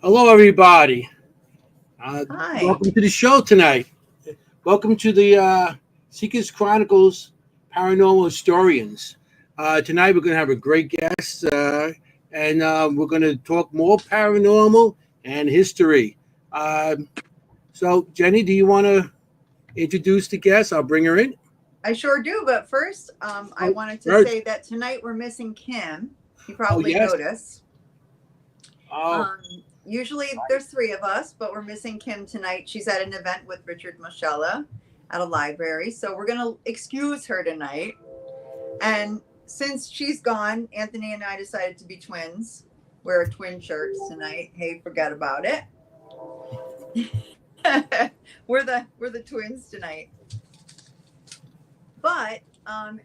Hello, everybody. Hi. Welcome to the show tonight. Welcome to the Seekers Chronicles Paranormal Historians. Tonight, we're going to have a great guest, and we're going to talk more paranormal and history. So, Jenny, do you want to introduce the guest? I'll bring her in. I sure do. But first, I Oh, wanted to first. say that tonight we're missing Kim. You Oh, probably yes. noticed. Oh, Usually there's three of us, but we're missing Kim tonight. She's at an event with Richard Moschella at a library. So we're going to excuse her tonight. And since she's gone, Anthony and I decided to be twins. Wear twin shirts tonight. Hey, forget about it. we're the twins tonight. But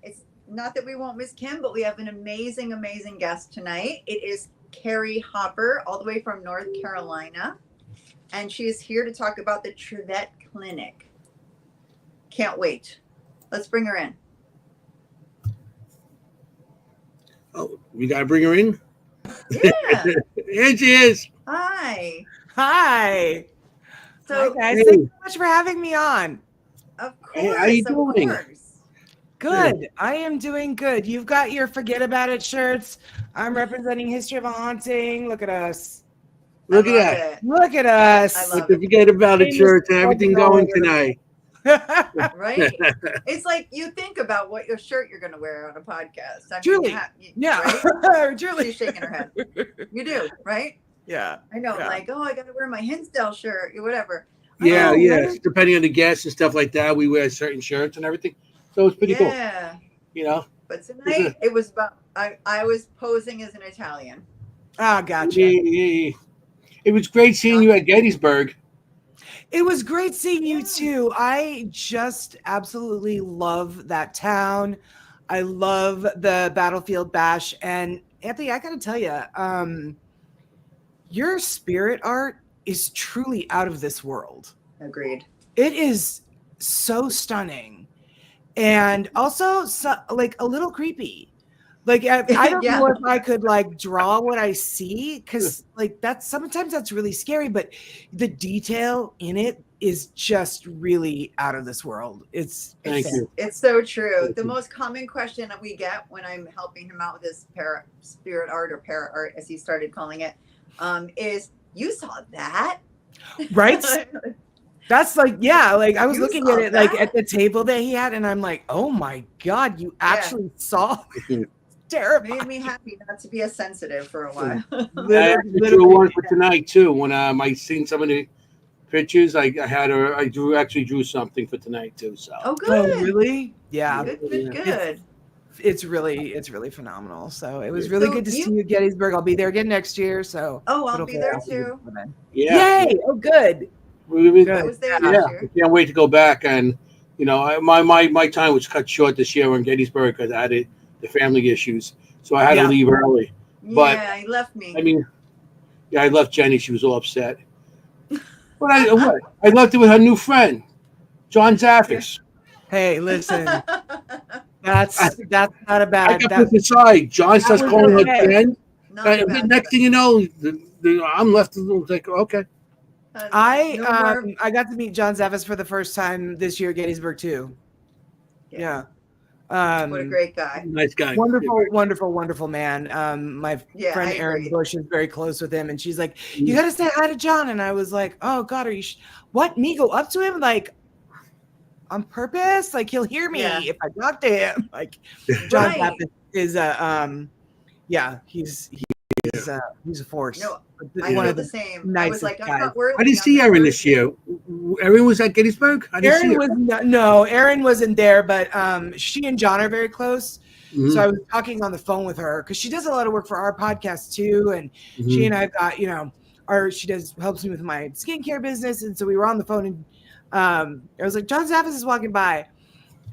it's not that we won't miss Kim, but we have an amazing, amazing guest tonight. It is Carrie Hopper, all the way from North Carolina. And she is here to talk about the Trivette Clinic. Can't wait. Let's bring her in. we got to bring her in? Yeah. Here she is. Hi. Hi. So, Hi guys. Hey. Thank you so much for having me on. of Hey, course, how you of doing? course. Good. I am doing good. You've got your Forget About It shirts. I'm representing History of a Haunting. Look at us. Look I at love that. it. Look at us. I love Don't forget about the Famous church and everything going overall. tonight. Right? It's like you think about what your shirt you're going to wear on a podcast. I mean, Julie. Yeah. Right? Julie. She's shaking her head. You do, right? Yeah. I know, Yeah. like, oh, I got to wear my Hinsdale shirt, whatever. Yeah, Oh, yeah. really? Depending on the guests and stuff like that, we wear certain shirts and everything. So it's pretty cool. Yeah. You know? But tonight it was about, I was posing as an Italian. Ah, gotcha. Yeah. It was great seeing you at Gettysburg. It was great seeing you Yeah. too. I just absolutely love that town. I love the Battlefield Bash. And Anthony, I gotta tell you, your spirit art is truly out of this world. Agreed. It is so stunning and also like a little creepy. Like I don't Yeah. know if I could like draw what I see, because like sometimes that's really scary, but the detail in it is just really out of this world. Thank you. It's so true. Thank The you. most common question that we get when I'm helping him out with his spirit art or para art, as he started calling it, is, you saw that? Right? That's like, yeah, like I was You looking saw at it like that? at the table that he had, and I'm like, oh my God, you actually saw it. Terrifying. Made me happy not to be as sensitive for a while. I actually drew one for tonight too. When I seen some of the pictures, I actually drew something for tonight too. So Oh, Oh, good. really? Yeah. Good. It's really phenomenal. So it was really So good to see you at Gettysburg. I'll be there again next year. So Oh, I'll it'll be there I'll too. before then. yeah. Yay! Oh, good. We- I was there Yeah. Yeah, this I year. can't wait to go back. And my time was cut short this year in Gettysburg because I had the family issues, so I had to Yeah. leave early. But Yeah, he left me. I mean, yeah, I left Jenny. She was all upset. But I left her with her new friend, John Zaffis. Hey, listen, that's not a I bad. got That, put aside. John starts was calling her okay. friend. Not a And bad next thing you know, I'm left like, okay. friend. I No more. I got to meet John Zaffis for the first time this year at Gettysburg too. Yeah. What a great guy. Nice guy. Wonderful man. My Yeah, friend I Erin agree. Bush is very close with him, and she's like, "You got to say hi to John." And I was like, "Oh God, are you? What? Me go up to him like on purpose? Like he'll hear me Yeah. if I talk to him." Like John Right. Zaffis is yeah, he's a force. No, One I feel of the the same. I nicest was like, I'm guys. not worthy. I didn't see I'm not Erin this worthy. year. Erin was at Gettysburg. I didn't see Erin her. was no, Erin wasn't there, but she and John are very close. Mhm. So I was talking on the phone with her because she does a lot of work for our podcast too, and she Mhm. and I've got she helps me with my skincare business, and so we were on the phone, and I was like, John Zaffis is walking by,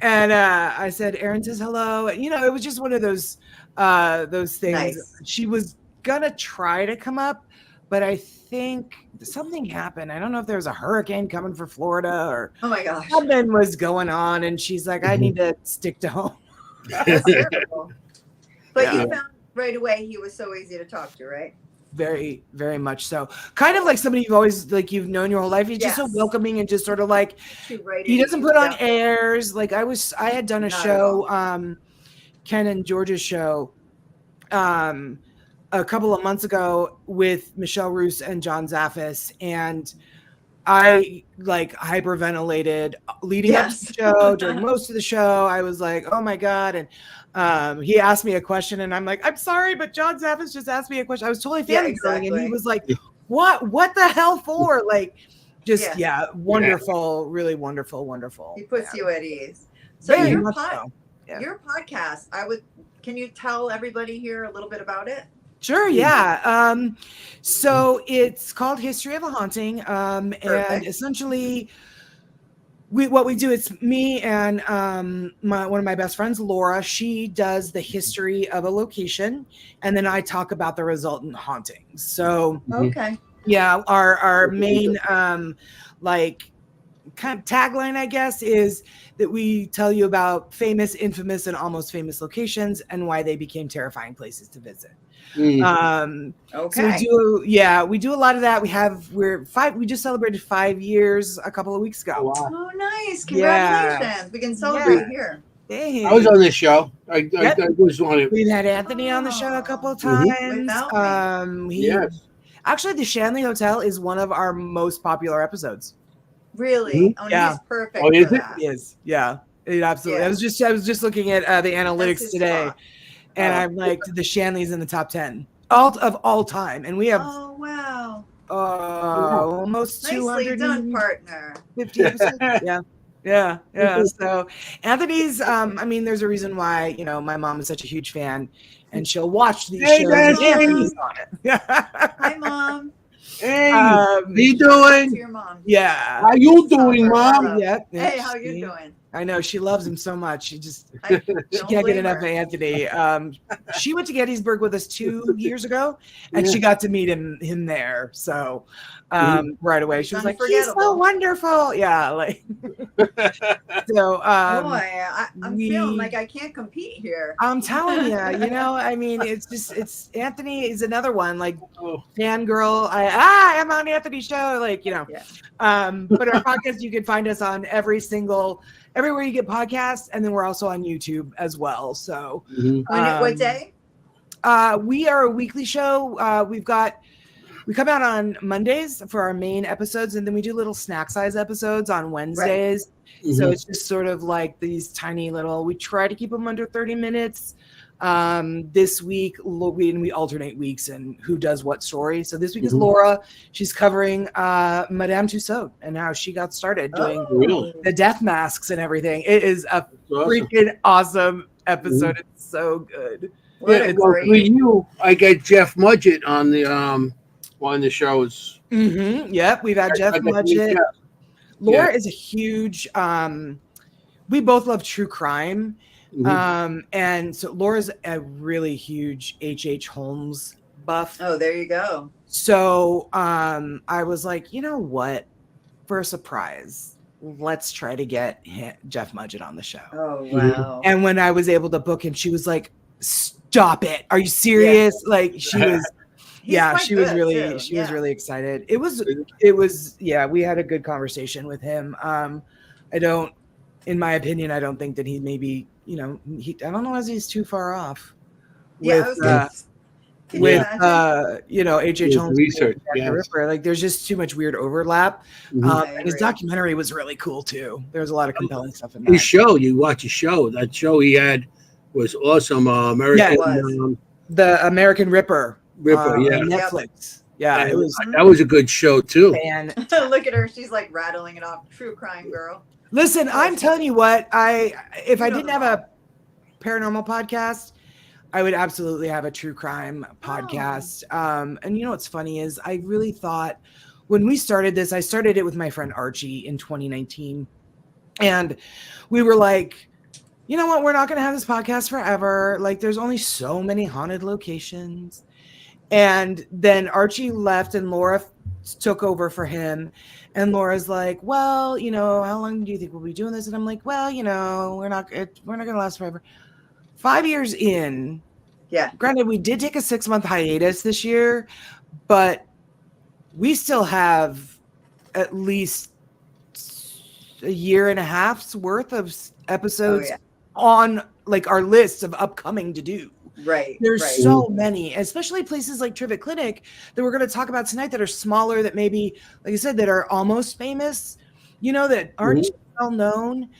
and I said, Erin says hello, and it was just one of those things. Nice. She was gonna try to come up, but I think something happened. I don't know if there was a hurricane coming for Florida or Oh my gosh. something was going on, and she's like, I need to stick to home. That's terrible. But Yeah. you found right away he was so easy to talk to, right? very, very much so. Kind of like somebody you've always like you've known your whole life. He's just so Yes. welcoming and just sort of like he doesn't put on airs. Like I had done a Not at show, Ken and George's show, a couple of months ago with Michelle Roos and John Zaffis, and I like hyperventilated leading up to the show. During most of the show, I was like, "Oh my god!" And he asked me a question, and I'm like, "I'm sorry, but John Zaffis just asked me a question." I was totally fangirling, and he was like, "What the hell for?" Like, just wonderful, really wonderful. He puts you at ease. So Very your much so. your podcast, can you tell everybody here a little bit about it? Sure, yeah. So it's called History of a Haunting, and essentially, what we do, it's me and one of my best friends, Laura. She does the history of a location, and then I talk about the resultant hauntings. So, yeah, our main like kind of tagline, I guess, is that we tell you about famous, infamous, and almost famous locations and why they became terrifying places to visit. So we do a lot of that. We just celebrated 5 years a couple of weeks ago. Oh, wow. Oh, nice. Congratulations. We can celebrate here. Hey. I was on this show. I was on it. We've had Anthony on the show a couple of times. Actually, the Shanley Hotel is one of our most popular episodes. Really? Oh, yeah. He's perfect. Oh, is for it? that. It is. Yeah. It absolutely. Yeah. I was just looking at the analytics today. Spot. And I'm like, the Shanley's in the top 10 of all time. And we have almost Nicely 200 done, partner. 50 episodes. Yeah. So Anthony's, I mean, there's a reason why, my mom is such a huge fan and she'll watch these shows. Anthony's on it. Hi, Mom. Hey, how you doing? Your mom. Yeah. How you doing, Mom? Hey, how you doing? I know she loves him so much. She can't get enough of Anthony. She went to Gettysburg with us 2 years ago, and she got to meet him there. So right away, she was like, "He's so wonderful." Yeah, like so. Boy, I'm feeling like I can't compete here. I'm telling you, I mean, it's Anthony is another one like fangirl. I am on Anthony's show, like But our podcast, you can find us on everywhere you get podcasts, and then we're also on YouTube as well. So what day? We are a weekly show. We come out on Mondays for our main episodes, and then we do little snack size episodes on Wednesdays. Right. So it's just sort of like these tiny little, we try to keep them under 30 minutes. This week, we alternate weeks and who does what story. So this week is Laura. She's covering Madame Tussauds and how she got started doing the death masks and everything. It is a freaking awesome episode. It's so good. For you, I get Jeff Mudgett on the one of the shows. Yep, we've had Jeff Mudgett. Laura is a huge. We both love true crime. And so Laura's a really huge H.H. Holmes buff. Oh, there you go. So I was like, you know what? For a surprise, let's try to get Jeff Mudgett on the show. Oh, wow. And when I was able to book him, she was like, stop it. Are you serious? Like she was she was really excited. It was we had a good conversation with him. In my opinion, I don't think that he maybe, I don't know as he's too far off with H.H. Holmes research. Ripper. Like there's just too much weird overlap. And his documentary was really cool too. There was a lot of compelling stuff in that. His show, you watch his show. That show he had was awesome. The American Ripper. Netflix. Yeah, it was. That was a good show too. And look at her; she's like rattling it off. True crime girl. Listen, I'm telling you what. If I didn't have a paranormal podcast, I would absolutely have a true crime podcast. And what's funny is I really thought when we started this, I started it with my friend Archie in 2019, and we were like, you know what? We're not going to have this podcast forever. Like, there's only so many haunted locations. And then Archie left and Laura took over for him. And Laura's like, well, how long do you think we'll be doing this? And I'm like, well, we're not going to last forever. 5 years in, Yeah. Granted, we did take a 6-month hiatus this year, but we still have at least a year and a half's worth of episodes on like our list of upcoming to do. Right. There's right. so many, especially places like Trivet Clinic that we're going to talk about tonight that are smaller, that maybe, like I said, that are almost famous, you know, that aren't well known.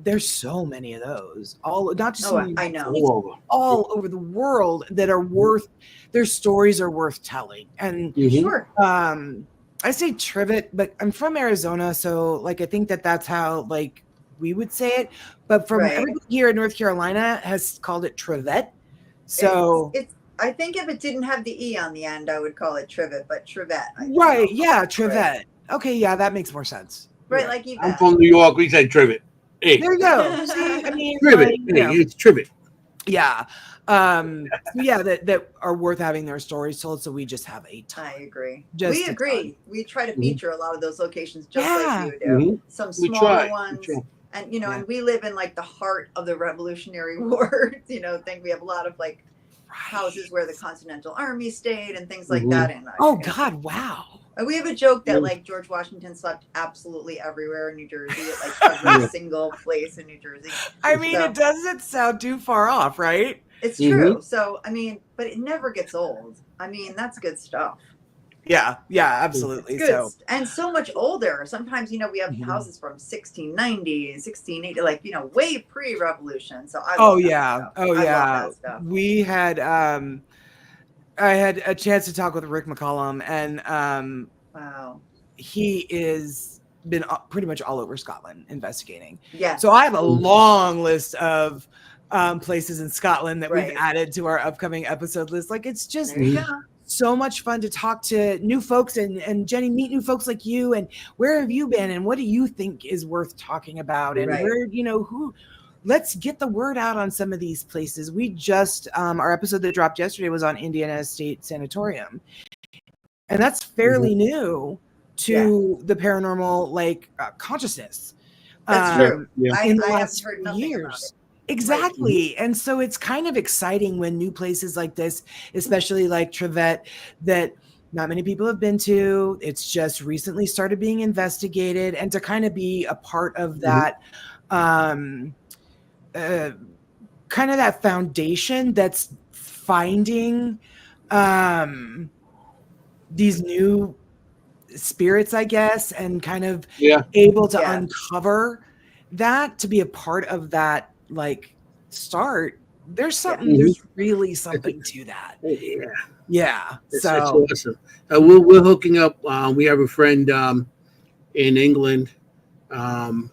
There's so many of those, all not just in I know, all over the world, that are worth, their stories are worth telling. And sure. I say Trivet, but I'm from Arizona, so like I think that's how like we would say it. But from everybody here in North Carolina has called it Trivet. So it's I think if it didn't have the E on the end, I would call it Trivet, but Trivet. Right, yeah, Trivet. Right. Okay, yeah, that makes more sense. Right, like you. I'm from New York. We say Trivet. Hey. There you go. See, I mean, Trivet. Like, you know. It's Trivet. Yeah. Yeah, that are worth having their stories told. So we just have a ton. I agree. Just we agree. We try to feature a lot of those locations just like you do. Some smaller ones. And, you know, and we live in like the heart of the Revolutionary War. You know, think we have a lot of like houses where the Continental Army stayed and things like that. And God, wow. We have a joke that like George Washington slept absolutely everywhere in New Jersey, at like every single place in New Jersey. I mean, it doesn't sound too far off, right? It's true. So, I mean, but it never gets old. I mean, that's good stuff. Yeah, absolutely. It's good. And so much older. Sometimes, you know, we have houses from 1690, 1680, like, you know, way pre-revolution. So I love that stuff. We had I had a chance to talk with Rick McCollum, and wow, he is been pretty much all over Scotland investigating. Yeah. So I have a long list of places in Scotland that we've added to our upcoming episode list. Like, it's just so much fun to talk to new folks and Jenny, meet new folks like you, and where have you been and what do you think is worth talking about, and where, you know, let's get the word out on some of these places. We just our episode that dropped yesterday was on Indiana State Sanatorium, and that's fairly new to the paranormal like consciousness. That's true. In the I last haven't heard years. about it. Exactly. And so it's kind of exciting when new places like this, especially like Trivet, that not many people have been to, it's just recently started being investigated, and to kind of be a part of that kind of that foundation that's finding these new spirits, I guess, and kind of able to uncover that, to be a part of that like start. There's something there's really something to that. That's So awesome. We're hooking up. We have a friend in England, and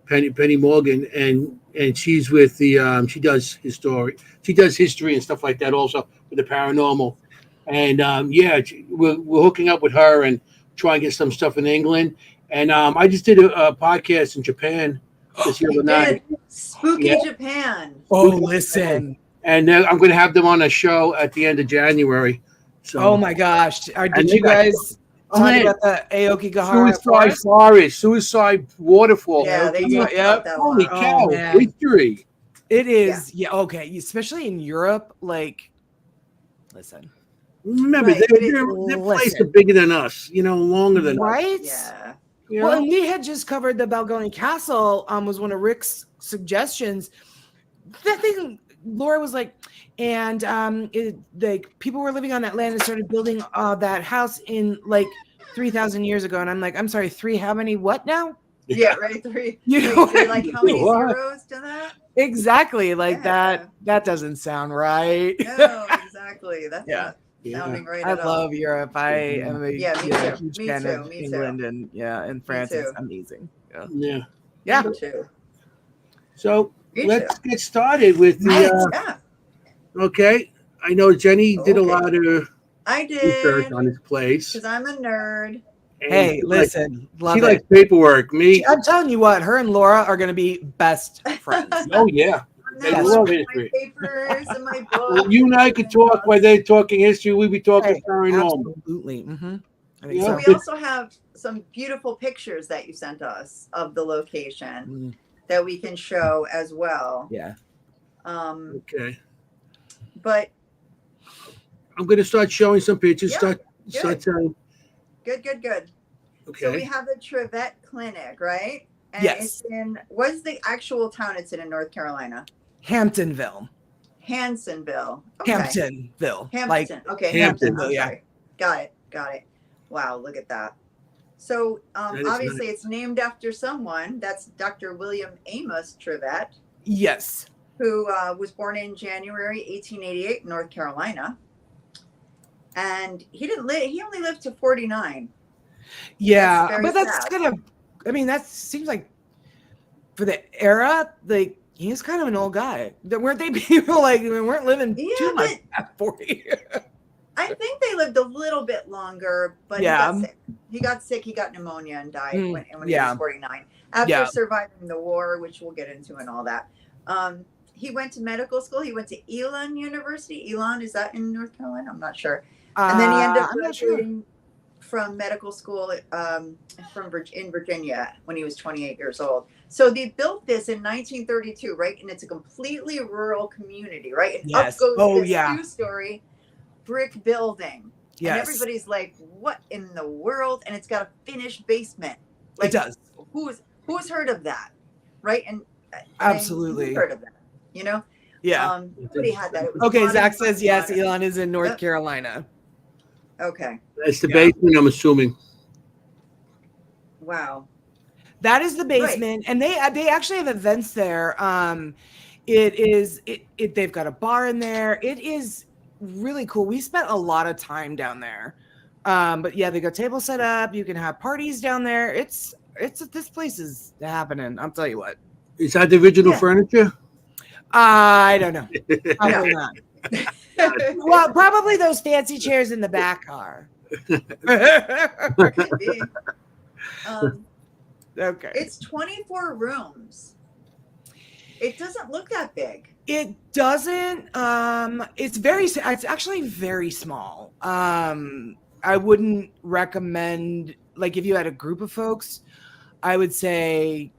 Penny Morgan, and she's with the she does history and stuff like that also with the paranormal, and we're hooking up with her and trying to get some stuff in England. And I just did a podcast in Japan this other night. Spooky Japan. Oh, listen. And I'm going to have them on a show at the end of January. So, oh my gosh! Did you guys talk about the Aokigahara Suicide Waterfall? Yeah, they talked about that. Holy cow! History. It is. Yeah. Okay. Especially in Europe, like, listen. Remember, their place are bigger than us. You know, longer than us. Right? Yeah. You know? Well, and we had just covered the Balgoni Castle. Was one of Rick's suggestions. That thing, Laura was like, and people were living on that land and started building that house in like 3,000 years ago. And I'm like, I'm sorry, how many? What now? Yeah, right. 3. You know, like how many zeros to that? Exactly, like that. That doesn't sound right. No, exactly. That's not sounding right. I love Europe. I am a huge fan of England and France. It's amazing. Me too. So let's get started with the. Okay, I know Jenny did a lot of research on this place because I'm a nerd. Hey, listen, she likes paperwork. Me, I'm telling you what, her and Laura are going to be best friends. Oh yeah. They love history. My papers and my books. Well, you and I could talk while they're talking history. We'd be talking paranormal. Absolutely. Mm-hmm. We also have some beautiful pictures that you sent us of the location that we can show as well. Yeah. Okay. But I'm going to start showing some pictures. Yeah, Start telling. good. So we Okay. have the Trevette Clinic, right? And Yes. it's what's the actual town it's in North Carolina? Hamptonville. Hansonville. Okay. Hamptonville. Like Hampton. Okay, Hampton. Hampton. I'm Yeah. sorry. Got it. Wow, look at that. So That is obviously nice. it's named after someone. That's Dr. William Amos Trevette, Yes. who was born in January 1888 in North Carolina. And he only lived to 49. Yeah, That's but very that's sad. kind of, I mean, that seems like for the era, like he's kind of an old guy. Weren't they people like we weren't living too much at 40? I think they lived a little bit longer, but Yeah. he got sick. He got pneumonia and died when he yeah. was 49. After Yeah. surviving the war, which we'll get into and all that. He went to medical school. He went to Elon University. Elon, is that in North Carolina? I'm not sure. And then he ended up I'm not sure. graduating from medical school in Virginia when he was 28 years old. So they built this in 1932, right? And it's a completely rural community, right? And Yes. up goes Oh, this yeah. 2-story brick building. Yes. And everybody's like, what in the world? And it's got a finished basement. Like, It does. Who's heard of that? Right? And Absolutely. who's heard of that? You know? Yeah. Nobody had that. It was Okay, modern, Zach says yes. modern. Elon is in North Yep. Carolina. Okay. That's the basement, I'm assuming. Wow. That is the basement, and they actually have events there. They've got a bar in there. It is really cool. We spent a lot of time down there. But yeah, they got tables set up. You can have parties down there. This place is happening. I'll tell you what. Is that the original furniture? I don't know. Probably not. Well, probably those fancy chairs in the back are. Could be. Okay. It's 24 rooms. It doesn't look that big. It doesn't. It's actually very small. I wouldn't recommend, like, if you had a group of folks, I would say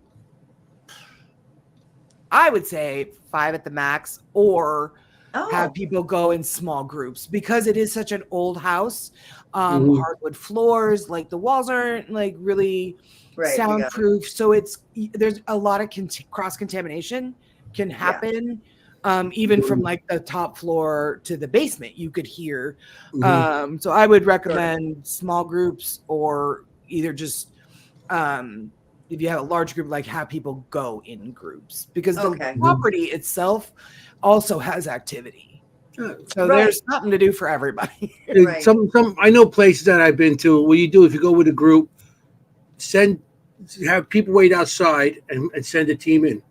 5 at the max, or have people go in small groups, because it is such an old house. Hardwood floors, like the walls aren't like really soundproof, so there's a lot of cross contamination can happen. Even from like the top floor to the basement, you could hear. So I would recommend small groups, or either just if you have a large group, like have people go in groups, because the property itself also has activity. So there's something to do for everybody. Some I know places that I've been to where you do, if you go with a group, have people wait outside and send a team in.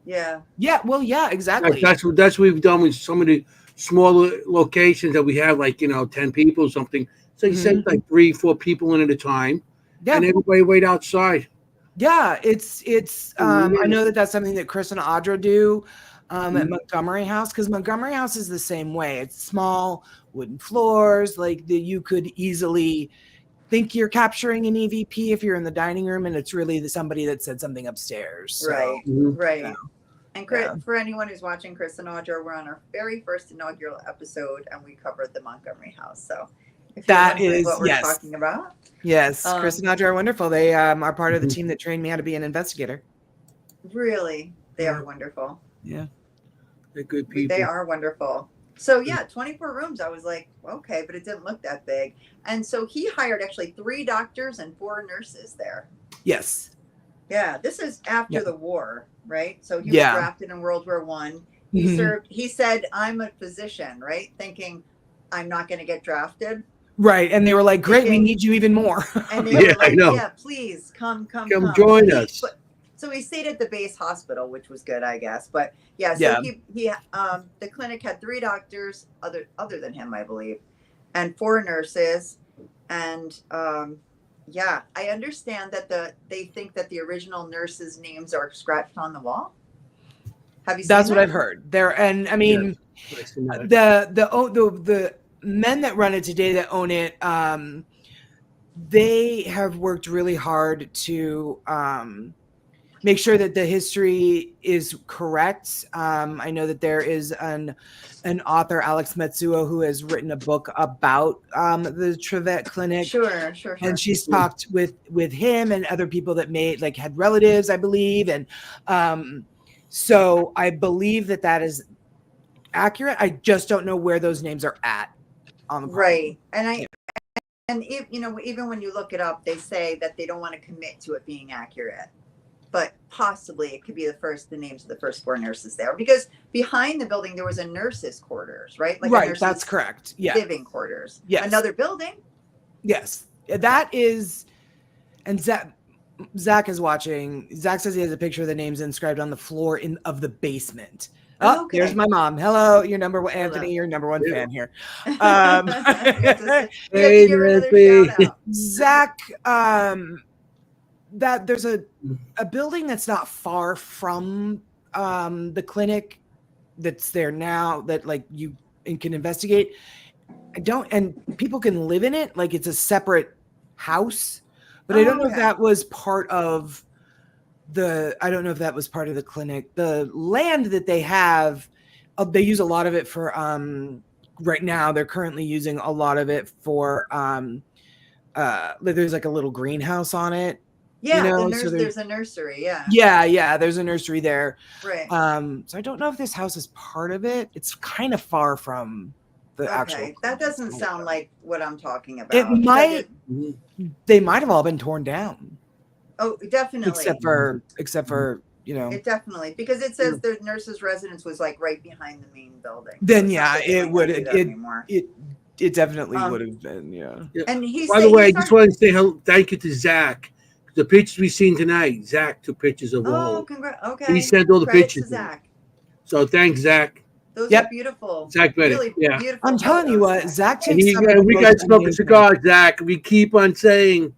Yeah. Well, yeah, exactly. That's what we've done with some of the smaller locations that we have, like 10 people or something. So you send like 3-4 people in at a time, and everybody wait outside. Yeah, it's I know that's something that Chris and Audra do at Montgomery House, because Montgomery House is the same way. It's small wooden floors, like you could easily think you're capturing an EVP if you're in the dining room, and it's really somebody that said something upstairs. So, right. And Chris, for anyone who's watching, Chris and Audra, we're on our very first inaugural episode, and we covered the Montgomery House. So if that you're is what we're talking about. Yes, Chris and Audra are wonderful. They are part of the team that trained me how to be an investigator. Really, they are wonderful. Yeah, they're good people. They are wonderful. So 24 rooms. I was like, okay, but it didn't look that big. And so he hired actually 3 doctors and 4 nurses there. Yes. Yeah, this is after the war, right? So he was drafted in World War I. He served. He said, "I'm a physician," right? Thinking, I'm not going to get drafted. Right, and they were like, "Great, we need you even more." And they were like, I know. "Yeah, please come join us." So he stayed at the base hospital, which was good, I guess. But so he the clinic had 3 doctors other than him, I believe, and 4 nurses, and I understand that they think that the original nurses' names are scratched on the wall. Have you seen That's that? what I've heard. There, and I mean, the men that run it today, that own it, they have worked really hard to make sure that the history is correct. I know that there is an author, Alex Metsuo, who has written a book about the Trivette Clinic. Sure. And she's talked with him and other people that had relatives, I believe. And so I believe that is accurate. I just don't know where those names are at on the property. Right. And if, even when you look it up, they say that they don't want to commit to it being accurate, but possibly it could be the names of the first 4 nurses there, because behind the building there was a nurse's quarters, right? Like right. That's correct. Yeah. Living quarters. Yes. Another building. Yes, that is. And Zach is watching. Zach says he has a picture of the names inscribed on the floor of the basement. Oh, okay. There's my mom. Hello, your number one, Anthony, your number one fan here. Hey, Zach, that there's a building that's not far from the clinic that's there now that you can investigate. And people can live in it. Like it's a separate house, but I don't know if that was part of the clinic. The land that they have, they use a lot of it for right now they're currently using a lot of it for there's like a little greenhouse on it. Yeah, there's a nursery, yeah. Yeah, there's a nursery there. Right. So I don't know if this house is part of it. It's kind of far from the actual. That doesn't sound like what I'm talking about. It might. They might have all been torn down. Oh, definitely. Except for It definitely, because it says the nurse's residence was like right behind the main building. Then it would. It definitely would have been. Yeah. And by the way, I just want to say thank you to Zach. The pictures we've seen tonight, Zach took pictures of all. Oh, congrats. Okay. He sent all the pictures. To Zach. So thanks, Zach. Those are beautiful. Zach Bennett. Really beautiful. I'm telling you what, Zach takes we got smoking cigars, Zach. We keep on saying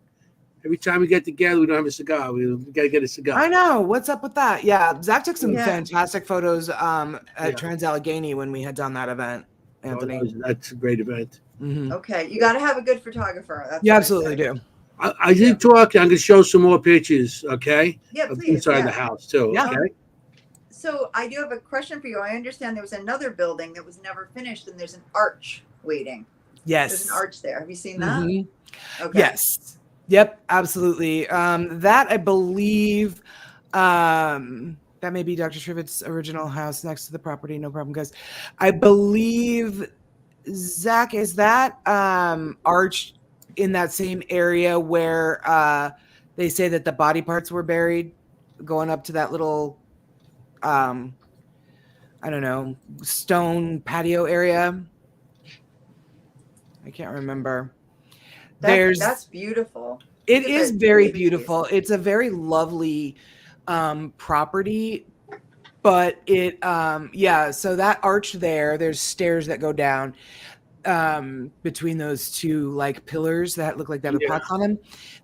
every time we get together, we don't have a cigar. We got to get a cigar. I know. What's up with that? Yeah. Zach took some fantastic photos at Trans Allegheny when we had done that event, Anthony. That's a great event. Mm-hmm. Okay. You got to have a good photographer. That's you absolutely do. I did talk. I'm going to show some more pictures, okay? Yeah, please. Inside the house, too, okay? So I do have a question for you. I understand there was another building that was never finished, and there's an arch waiting. Yes. There's an arch there. Have you seen that? Mm-hmm. Okay. Yes. Yep, absolutely. That, I believe, that may be Dr. Trivett's original house next to the property. No problem, guys. I believe, Zach, is that arch in that same area where they say that the body parts were buried, going up to that little, I don't know, stone patio I can't remember. That's beautiful. It is very beautiful. It's a very lovely property, but it, so that arch there's stairs that go down between those two like pillars that look like they have pots on them.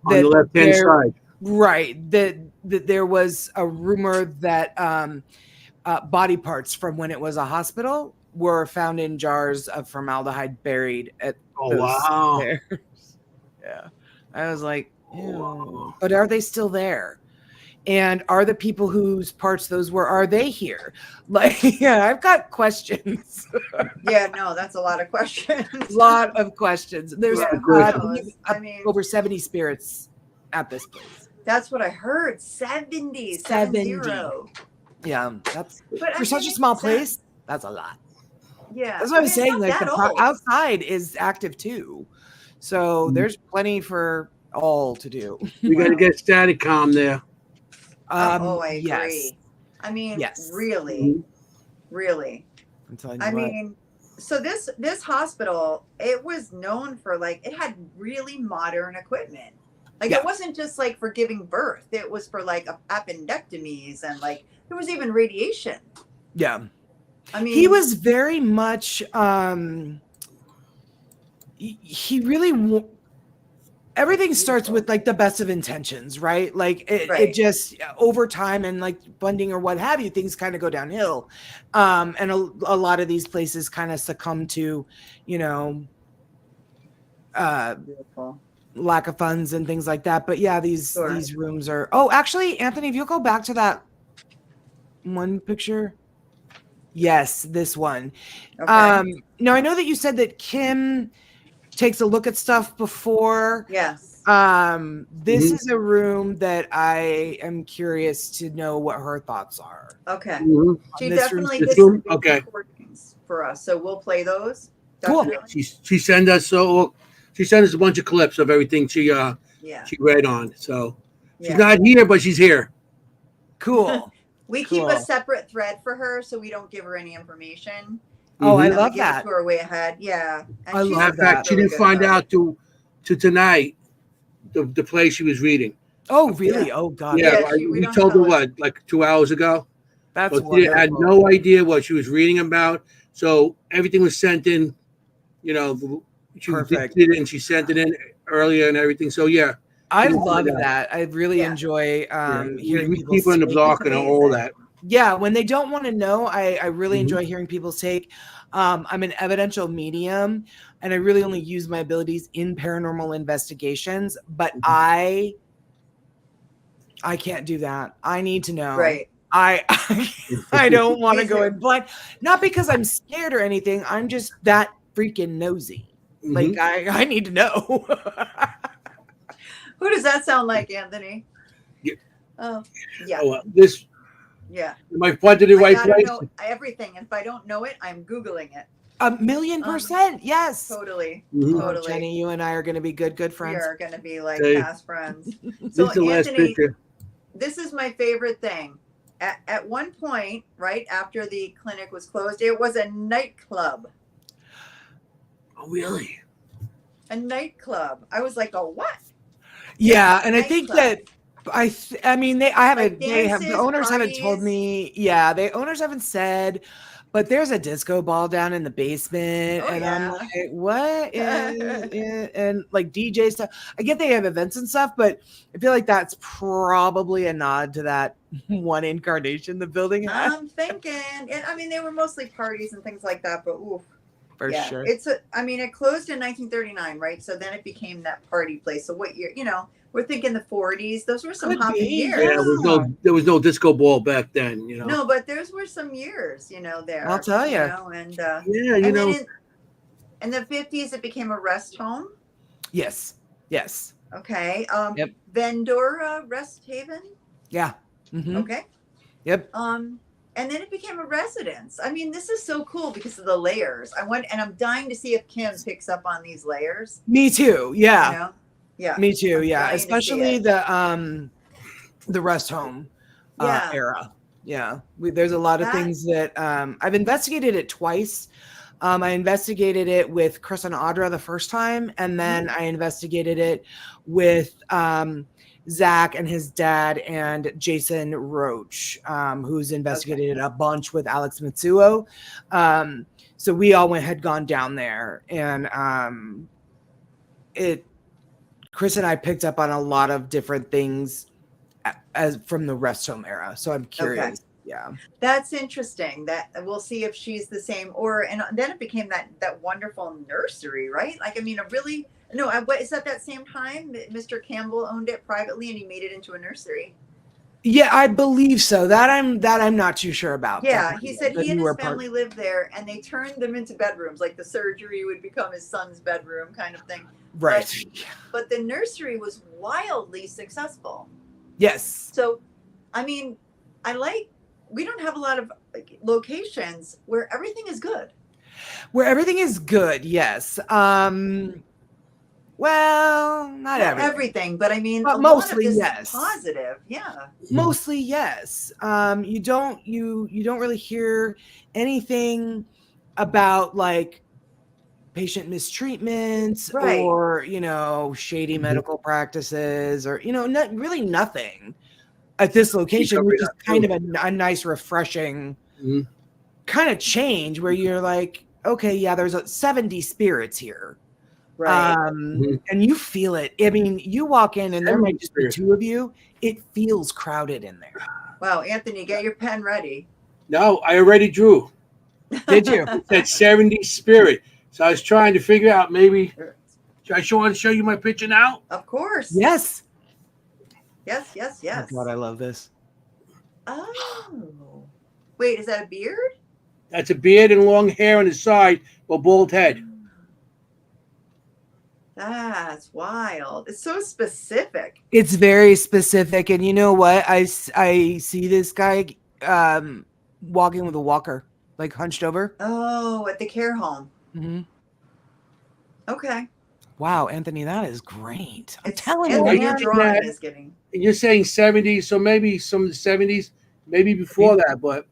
On the left-hand side. Right. That there was a rumor that body parts from when it was a hospital were found in jars of formaldehyde buried at wow. stairs. Yeah. I was like, ew. But are they still there? And are the people whose parts those were, are they here? Like, yeah, I've got questions. Yeah, no, that's a lot of questions. Lot of questions. There's over 70 spirits at this place. That's what I heard. 70. 70. Yeah, that's for such a small place. That's a lot. Yeah, that's what I was saying. Like the outside is active too, so there's plenty for all to do. We got to get Staticom there. I agree. Yes. I mean, really. I'm telling you. I mean, so this hospital, it was known for it had really modern equipment. It wasn't just for giving birth. It was for appendectomies and there was even radiation. Yeah. I mean, he was very much, he really, everything starts with the best of intentions, right? It just over time and funding or what have you, things kind of go downhill. And a lot of these places kind of succumb to, beautiful. lack of funds and things like that. But yeah, these rooms are. Oh, actually, Anthony, if you'll go back to that one picture. Yes, this one. Okay. Now I know that you said that Kim takes a look at stuff before. Yes. This is a room that I am curious to know what her thoughts are. Okay. She This definitely room- did this room? some Okay. recordings for us, so we'll play those. Cool. Definitely. She sent us a bunch of clips of everything she read on. So she's not here, but she's here. Cool. We keep a separate thread for her, so we don't give her any information. Oh, I And love we give it that. to her way ahead. Yeah. And I she's love In fact, she really didn't good find about out to tonight the play she was reading. Oh, really? Yeah. Oh, God. Yeah, we we don't told her tell her. what, like 2 hours ago. That's But she wonderful. had no idea what she was reading about. So everything was sent in. You know, she Perfect. did it and she sent it in earlier and everything. So yeah, I she didn't love find out. that. I really enjoy hearing we people keep her in the speak. block and all amazing. that. Yeah, when they don't want to know, I really enjoy hearing people's take. I'm an evidential medium, and I really only use my abilities in paranormal investigations. But I can't do that. I need to know. Right. I don't want to Me go too. in blind, not because I'm scared or anything. I'm just that freaking nosy. Like I need to know. Who does that sound like, Anthony? Yeah. Oh, yeah. Oh, this. Yeah. Am I pointed in the I right gotta place? know everything. If I don't know it, I'm Googling it. 1,000,000%. Yes. Totally. Mhm. Totally. Jenny, you and I are going to be good We friends. are going to be like Okay. fast friends. This So is the last Anthony, picture. this is my favorite thing. At one point, right after the clinic was closed, it was a nightclub. Oh, really? A nightclub. I was like, oh, what? Yeah, and I think Nightclub. that I mean they haven't they have the dances, owners haven't told parties. me. Yeah, the owners haven't said, but there's a disco ball down in the basement, Oh, and yeah. I'm like, what is and like DJ stuff. I get they have events and stuff, but I feel like that's probably a nod to that one incarnation the building had. I'm thinking. And I mean, they were mostly parties and things like that, but oof. For Yeah, sure. it closed in 1939, right? So then it became that party place. So what year? We're thinking the 40s. Those were some Could hoppy be, years. Yeah, there was no disco ball back then. You know. No, but those were some years, there. I'll tell you. And Yeah, and then in the 50s, it became a rest home. Yes. Yes. Okay. Yep. Vendora Rest Haven. Yeah. Mhm. Okay. Yep. And then it became a residence. I mean, this is so cool because of the layers. And I'm dying to see if Kim picks up on these layers. Me too. Yeah. Yeah. Me too. I'm Yeah. dying to see Especially it. the rest home era. Yeah. There's a lot of things that I've investigated it twice. I investigated it with Chris and Audra the first time, and then I investigated it with Zach and his dad and Jason Roach, who's investigated it a bunch with Alex Mitsuo. So we all had gone down there, and Chris and I picked up on a lot of different things as from the rest home era. So I'm curious. Okay. Yeah. That's interesting. That we'll see if she's the same, and then it became that wonderful nursery, right? Like, I mean, what is that same time that Mr. Campbell owned it privately and he made it into a nursery? Yeah, I believe so. That I'm not too sure about. Yeah, he said he and his were family lived there, and they turned them into bedrooms. Like the surgery would become his son's bedroom, kind of thing. Right. But the nursery was wildly successful. Yes. So, I mean, we don't have a lot of locations where everything is good. Where everything is good, yes. Well, not everything, but I mean, but a mostly lot of this yes. is positive. Yeah. Mostly yes. You don't really hear anything about like patient mistreatments Right. or shady medical practices or really nothing at this location, which is kind of a nice refreshing kind of change where you're like, okay, yeah, there's 70 spirits here. Right. And you feel it. I mean, you walk in and there might just be two of you. It feels crowded in there. Wow, Anthony, get your pen ready. No, I already drew. Did you? That 70 spirit. So I was trying to figure out maybe Should I want to show you my picture now? Of course. Yes. Yes, yes, yes. Oh God, I love this. Oh. Wait, is that a beard? That's a beard and long hair on his side, but bald head. That's wild. It's so specific. It's very specific, and you know what? I see this guy walking with a walker, like hunched over. Oh, at the care home. Mm-hmm. Okay. Wow, Anthony, that is great. I'm It's telling and you, your man. drawing is getting. And you're saying 70s, so maybe some of the 70s, maybe before that, but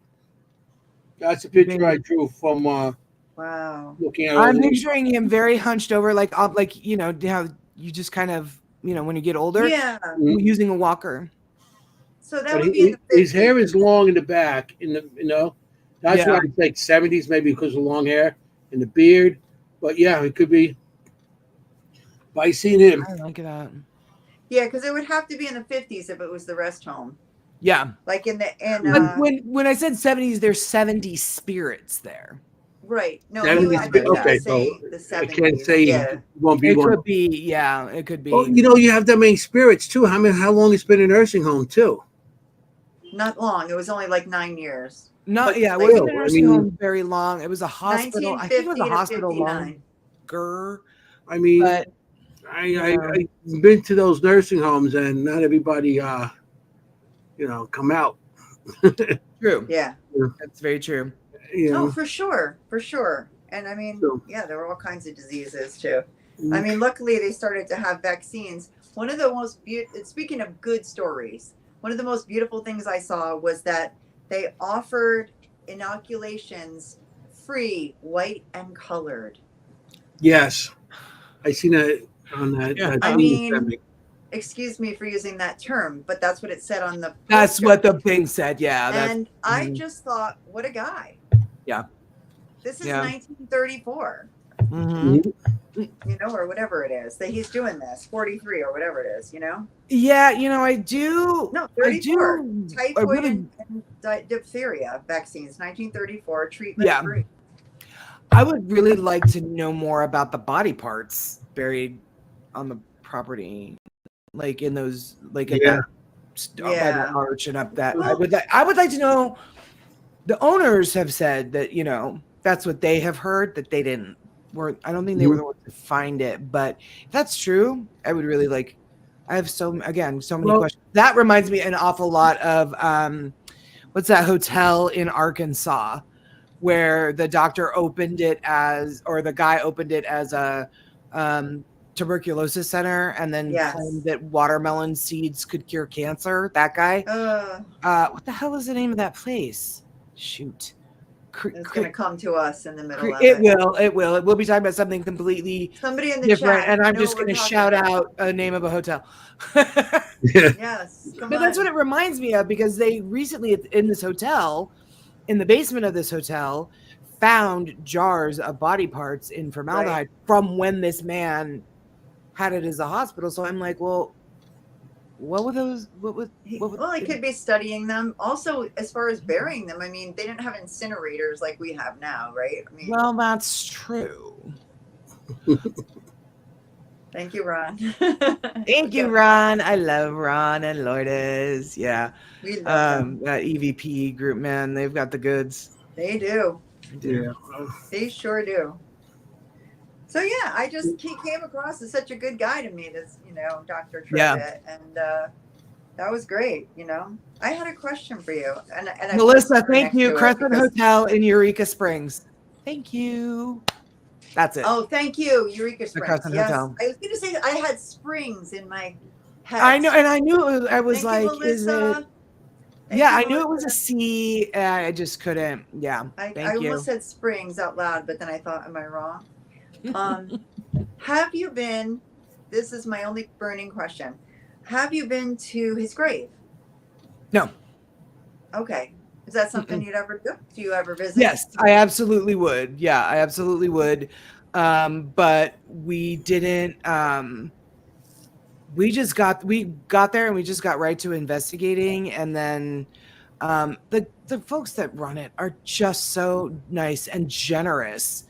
that's a picture I drew from Wow. looking at. I'm picturing him very hunched over, like how you just kind of when you get older, Yeah. using a walker. So that would be in the 50s. His hair is long in the back, that's why it's like 70s, maybe because of long hair and the beard. But yeah, it could be. But I seen him. I like that. Yeah, because it would have to be in the 50s if it was the rest home. Yeah. Like when I said 70s, there's 70 spirits there. Right. No, 70s, I think okay, say so the 70s. I can't say it won't be It one. could be, yeah, it could be. Well, you have that many spirits too. How long it's been in a nursing home too? Not long. It was only like 9 years. No, yeah, it like, wasn't a nursing home very long. It was a hospital. I think it was a 1950 to hospital 59. longer. I mean, But I've been to those nursing homes, and not everybody, come out. true. Yeah. That's very true. Oh, for sure. For sure. And I mean, yeah, there were all kinds of diseases too. I mean, luckily they started to have vaccines. One of the most speaking of good stories, one of the most beautiful things I saw was that they offered inoculations free, white and colored. Yes, I seen that on that. Yeah. That I thing. mean, excuse me for using that term, but that's what it said on the. That's poster. what the thing said. Yeah. And I just thought, what a guy. Yeah. This is 1934. Mm-hmm. Or whatever it is that he's doing this, 43 or whatever it is, Yeah, I do. No, 34. Typhoid and diphtheria vaccines, 1934, treatment free. I would really like to know more about the body parts buried on the property, like in those, like at that by the arch and up that. I would like to know. The owners have said that that's what they have heard, that they I don't think they were the ones to find it, but if that's true, I would really like. I have so many questions. That reminds me an awful lot of what's that hotel in Arkansas where the doctor opened it the guy opened it as a tuberculosis center and then claimed that watermelon seeds could cure cancer. That guy. What the hell is the name of that place? Shoot. It's going to come to us in the middle of it. It will. We'll be talking about something completely somebody in the different, chat, and I'm just going to shout out a name of a hotel. Yes. But that's what it reminds me of, because they recently in this hotel, in the basement of this hotel, found jars of body parts in formaldehyde from when this man had it as a hospital. So I'm like, well, what were those? Well, he could be studying them. Also, as far as burying them, I mean, they didn't have incinerators like we have now, right? I mean, well, that's true. Thank you, Ron. Thank you, Ron. I love Ron and Lourdes. Yeah. We love them. That EVP group, man, they've got the goods. They do. Yeah. They sure do. So yeah, he came across as such a good guy to me, this, Dr. Trevitt, and that was great. I had a question for you, and Melissa, thank you, Crescent Hotel in Eureka Springs. Thank you. That's it. Oh, thank you, Eureka Springs. Crescent yes, Hotel. I was going to say that I had springs in my head. I know, and I knew it was. I was thank like, you, is it? Yeah, I knew it was a C. I just couldn't. Yeah. I almost said springs out loud, but then I thought, am I wrong? Have you been? This is my only burning question. Have you been to his grave? No. Okay. Is that something you'd ever do? Do you ever visit? Yes, I absolutely would. Yeah, I absolutely would. But we didn't. We got there and we just got right to investigating, and then the folks that run it are just so nice and generous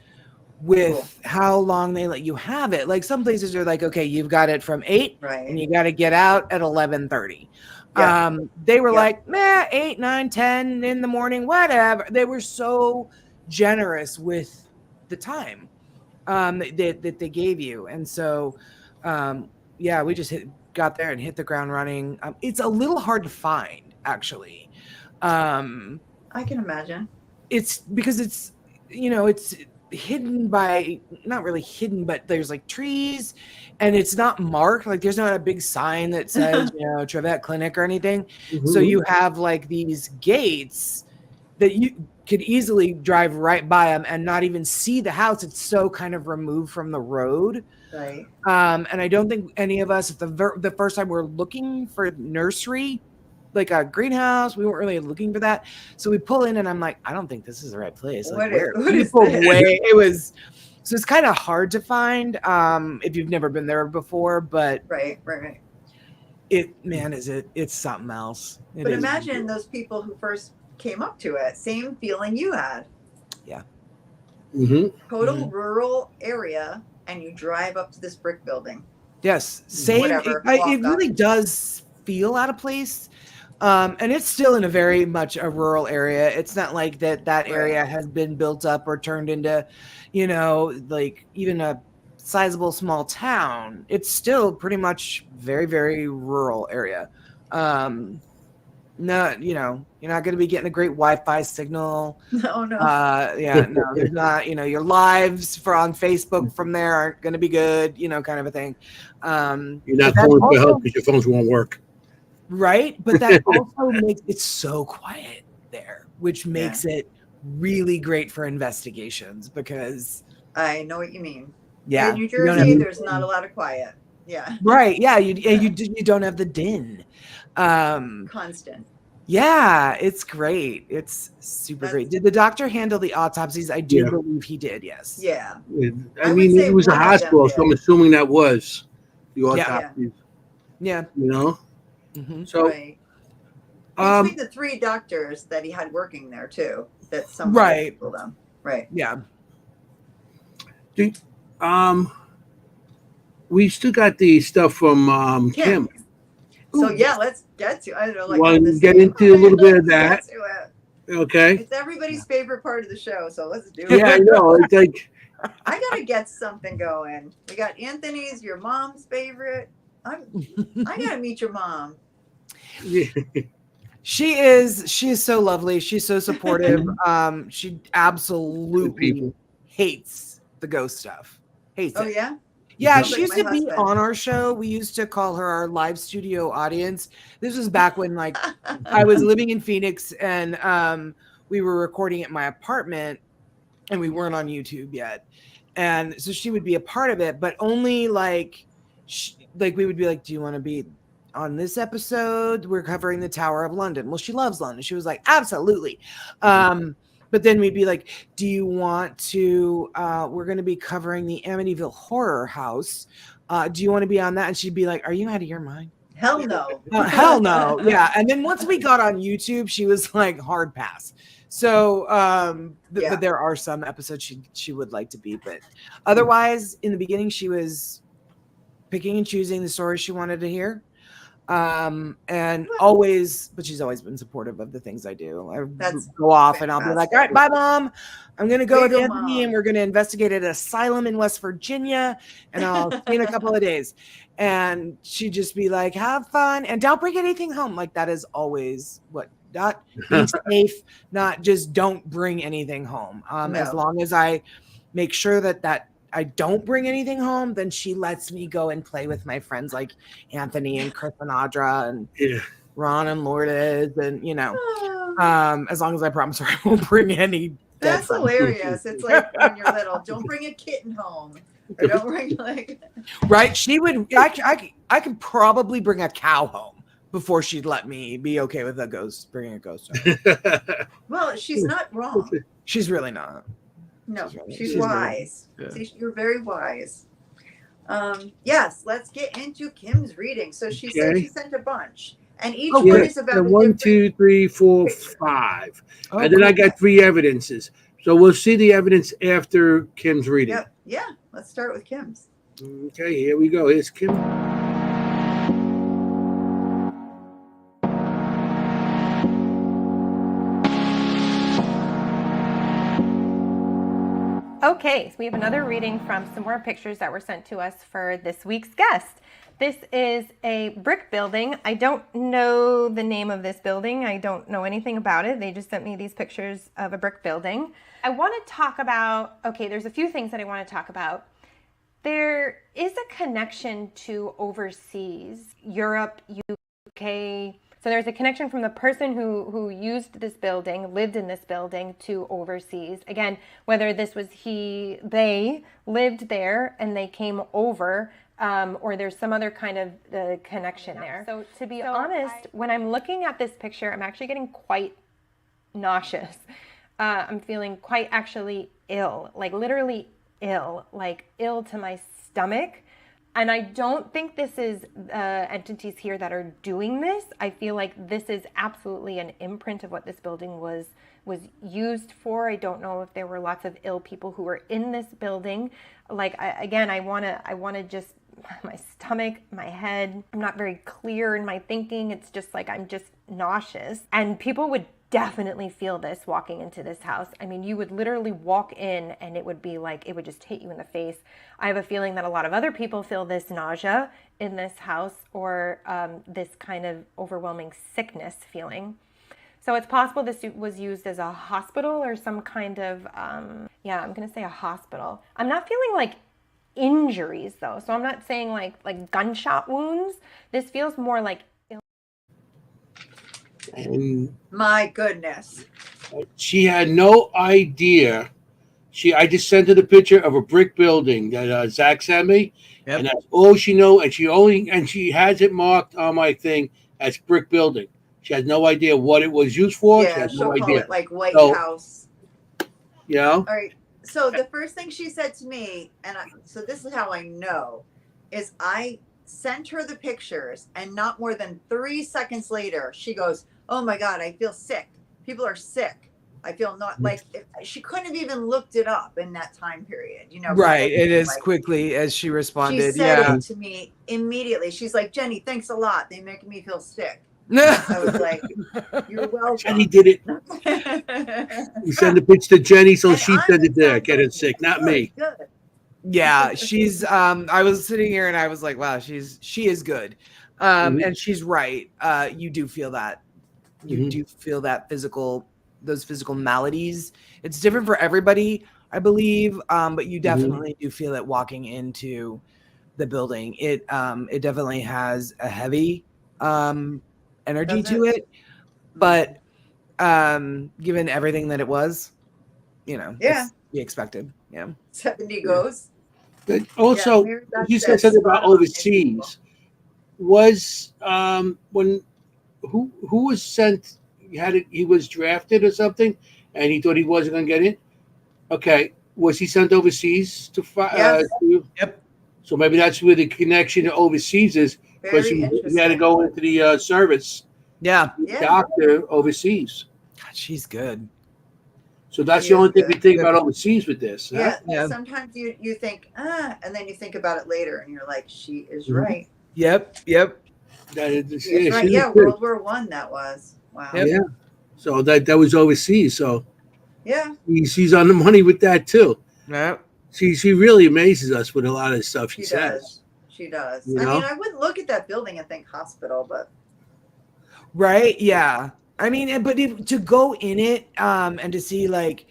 with how long they let you have it. Like some places are like, okay, you've got it from 8 Right. and you got to get out at 11:30. Yeah. They were Yeah. like, 8, 9, 10 in the morning, whatever. They were so generous with the time that they gave you. And so, yeah, we just got there and hit the ground running. It's a little hard to find, actually. I can imagine. It's because it's, it's hidden by, not really hidden, but there's like trees and it's not marked. Like there's not a big sign that says, Trevette Clinic or anything. So you have like these gates that you could easily drive right by them and not even see the house. It's so kind of removed from the road. Right. And I don't think any of us, the first time we're looking for nursery, like a greenhouse, we weren't really looking for that. So we pull in and I'm like, I don't think this is the right place. Like, what is this? So it's kind of hard to find if you've never been there before, but right. It's something else. But imagine those people who first came up to it, same feeling you had. Yeah. Total rural area, and you drive up to this brick building. Yes, same. Whatever, It really does feel out of place. And it's still in a very much a rural area. It's not like that area has been built up or turned into, like even a sizable small town. It's still pretty much very, very rural area. No, you're not going to be getting a great Wi-Fi signal. No. No, there's not, your lives on Facebook from there aren't going to be good, kind of a thing. You're not calling for help because your phones won't work. Right. But that also makes it so quiet there, which makes it really great for investigations because. I know what you mean. Yeah. In New Jersey, there's not a lot of quiet. Yeah. Right. Yeah. You don't have the din. Constant. Yeah, it's great. It's super great. Did the doctor handle the autopsies? I do believe he did. Yes. Yeah. I mean, it was a hospital, so I'm assuming that was the autopsies. Yeah. So, between the 3 doctors that he had working there too, that some told them. Right. Yeah. We still got the stuff from Kim. So let's get to. I don't know. Like, want to get into a little bit of that? Okay. It's everybody's favorite part of the show, so let's do it. Yeah, I know. It's like I gotta get something going. We got Anthony's, your mom's favorite. I gotta meet your mom. Yeah. She is so lovely. She's so supportive. She absolutely hates the ghost stuff. Hates it. Oh yeah? Yeah, she used to be on our show. We used to call her our live studio audience. This was back when like I was living in Phoenix and we were recording at my apartment and we weren't on YouTube yet. And so she would be a part of it, but only like we would be like, do you want to be on this episode? We're covering the Tower of London. Well, she loves London. She was like, absolutely. But then we'd be like, do you want to, we're going to be covering the Amityville Horror House. Do you want to be on that? And she'd be like, are you out of your mind? Hell no. Hell no. Yeah. And then once we got on YouTube, she was like hard pass. So, but there are some episodes she would like to be, but otherwise in the beginning, she was picking and choosing the stories she wanted to hear. And always, but she's always been supportive of the things I do. I go off and I'll be like, all right, bye mom. I'm going to go with Anthony and we're going to investigate an asylum in West Virginia and I'll see you in a couple of days. And she'd just be like, have fun and don't bring anything home. Like that is always not be safe, not just don't bring anything home. As long as I make sure that I don't bring anything home, then she lets me go and play with my friends like Anthony and Chris and Audra and Ron and Lourdes and as long as I promise her I won't bring any. That's hilarious. It's like when you're little, don't bring a kitten home. Or don't bring right. She would. I could probably bring a cow home before she'd let me be okay with bringing a ghost home. Well, she's not wrong. She's really not. No, she's wise. See, you're very wise. Yes, let's get into Kim's reading. So she said she sent a bunch, and each one is about 1, 2, 3, 4, 5, and then I got 3 evidences. So we'll see the evidence after Kim's reading. Yep. Yeah. Let's start with Kim's. Okay, here we go. Here's Kim. Okay, so we have another reading from some more pictures that were sent to us for this week's guest. This is a brick building. I don't know the name of this building. I don't know anything about it. They just sent me these pictures of a brick building. I want to talk about, okay, there's a few things that I want to talk about. There is a connection to overseas, Europe, UK. So there's a connection from the person who used this building, lived in this building, to overseas. Again, whether this was they lived there and they came over, or there's some other kind of connection there. So to be honest, when I'm looking at this picture, I'm actually getting quite nauseous. I'm feeling quite actually ill, like literally ill, like ill to my stomach. And I don't think this is entities here that are doing this. I feel like this is absolutely an imprint of what this building was used for. I don't know if there were lots of ill people who were in this building. Like, I want to just, my stomach, my head, I'm not very clear in my thinking. It's just like, I'm just nauseous. And people would definitely feel this walking into this house. I mean, you would literally walk in and it would be like, it would just hit you in the face. I have a feeling that a lot of other people feel this nausea in this house, or this kind of overwhelming sickness feeling. So it's possible this was used as a hospital or some kind of, I'm going to say a hospital. I'm not feeling like injuries though. So I'm not saying like gunshot wounds. This feels more like And My goodness. she had no idea. I just sent her the picture of a brick building that Zach sent me, and that's all she knows. And she has it marked on my thing as brick building. She has no idea what it was used for. Yeah, she'll call it like White House. You know? All right. So the first thing she said to me, so this is how I know, is I sent her the pictures, and not more than 3 seconds later, she goes, "Oh my God, I feel sick. People are sick. I feel not like." She couldn't have even looked it up in that time period, you know. Right. It is like, quickly as she responded. She said it to me immediately. She's like, "Jenny, thanks a lot. They make me feel sick." I was like, "You're welcome." Jenny did it. You send the pitch to Jenny, so she sent it there. Get it sick, not me. Good. Yeah, she's I was sitting here and I was like, wow, she is good. And she's right. You do feel that. You do feel that those physical maladies. It's different for everybody, I believe. But you definitely do feel it walking into the building. It definitely has a heavy energy to it. But given everything that it was, it's to be expected. Yeah. 70 goes. But also, you said something about overseas. Was when who was sent? He was drafted or something, and he thought he wasn't going to get in. Okay, was he sent overseas to fight? Yes. Yep. So maybe that's where the connection to overseas is, because he had to go into the service. Yeah. Doctor overseas. God, she's good. So that's the only thing we think about overseas with this. Yeah. Huh? Sometimes you think, and then you think about it later, and you're like, she is right. Yep. That is, right. Yeah, World War I. That was wow. Yep. Yeah. So that was overseas. So yeah, she's on the money with that too. Yeah. She really amazes us with a lot of stuff she says. She does. You I know? mean, I wouldn't look at that building and think hospital, but Right. Yeah. I mean, but to go in it, and to see like,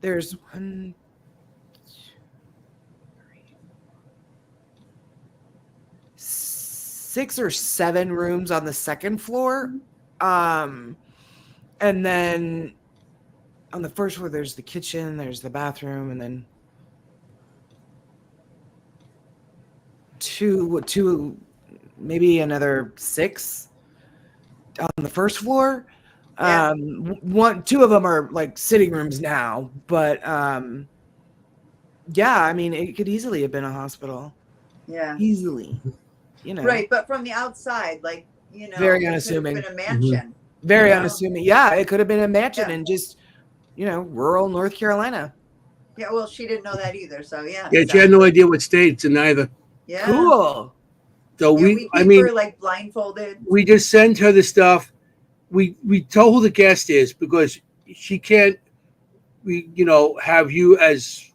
there's 1, 2, 3, 6 or 7 rooms on the second floor, and then on the first floor there's the kitchen, there's the bathroom, and then two, maybe another 6 on the first floor. Yeah. 2 of them are like sitting rooms now, but yeah, I mean, it could easily have been a hospital. Yeah, easily, right. But from the outside, like, very unassuming. It could have been a mansion. Very unassuming. Yeah, it could have been a mansion, and just rural North Carolina. Yeah, well, she didn't know that either. So yeah. Yeah, she had no idea what state it's in either. Yeah. Cool. So Yeah, we keep her like blindfolded. we just send her the stuff. We told who the guest is because she can't. Have you as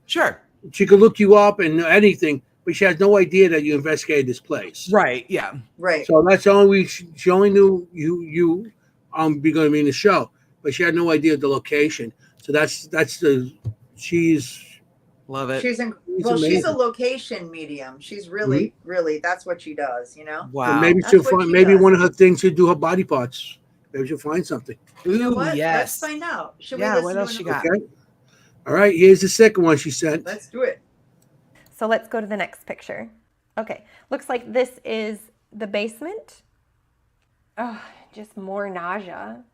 Sure. She could look you up and anything, but she has no idea that you investigated this place. Right. Yeah. Right. So that's the only she only knew you be going to be in the show, but she had no idea of the location. So she's Love it. She's amazing. a location medium. She's really, really, that's what she does, Wow. So maybe That's she'll what find. she Maybe does. one of her things to do her body parts. Maybe she'll find something. Ooh, You know what? Let's yes. find out. Should Yeah, we what listen else to she an- got? Okay. All right. Here's the second one she sent. Let's do it. So let's go to the next picture. Okay, looks like this is the basement. Oh, just more nausea.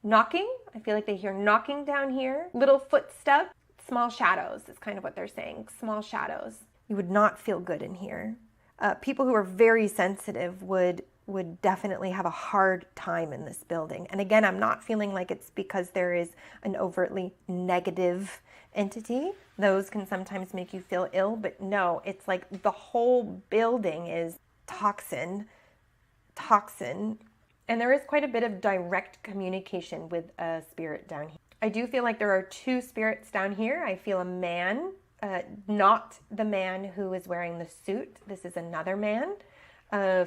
Knocking, I feel like they hear knocking down here. Little footsteps, small shadows is kind of what they're saying, small shadows. You would not feel good in here. People who are very sensitive would definitely have a hard time in this building. And again, I'm not feeling like it's because there is an overtly negative entity. Those can sometimes make you feel ill, but no, it's like the whole building is toxin. And there is quite a bit of direct communication with a spirit down here. I do feel like there are two spirits down here. I feel a man, not the man who is wearing the suit. This is another man.